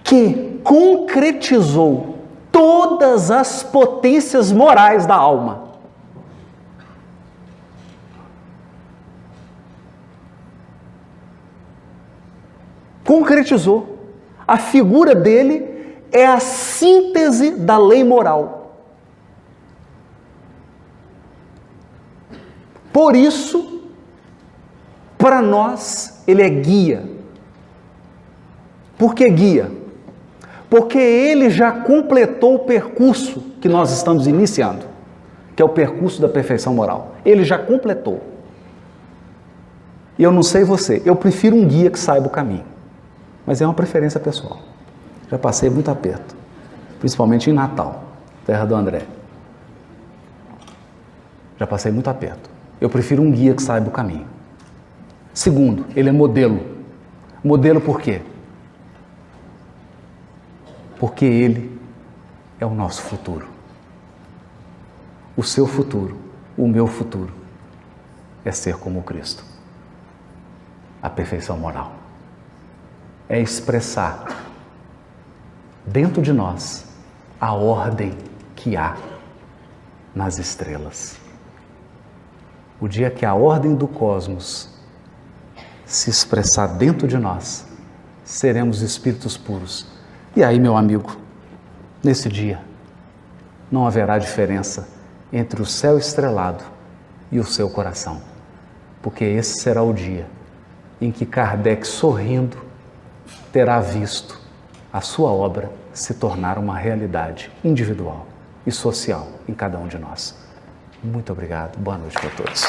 que concretizou todas as potências morais da alma. Concretizou. A figura dele é a síntese da lei moral. Por isso, para nós, ele é guia. Por que guia? Porque ele já completou o percurso que nós estamos iniciando, que é o percurso da perfeição moral. Ele já completou. E eu não sei você, eu prefiro um guia que saiba o caminho. Mas é uma preferência pessoal. Já passei muito aperto, principalmente em Natal, terra do André. Já passei muito aperto. Eu prefiro um guia que saiba o caminho. Segundo, ele é modelo. Modelo por quê? Porque ele é o nosso futuro. O seu futuro, o meu futuro, é ser como Cristo. A perfeição moral é expressar dentro de nós a ordem que há nas estrelas. O dia que a ordem do cosmos se expressar dentro de nós, seremos espíritos puros. E aí, meu amigo, nesse dia, não haverá diferença entre o céu estrelado e o seu coração, porque esse será o dia em que Kardec, sorrindo, terá visto a sua obra se tornar uma realidade individual e social em cada um de nós. Muito obrigado. Boa noite para todos.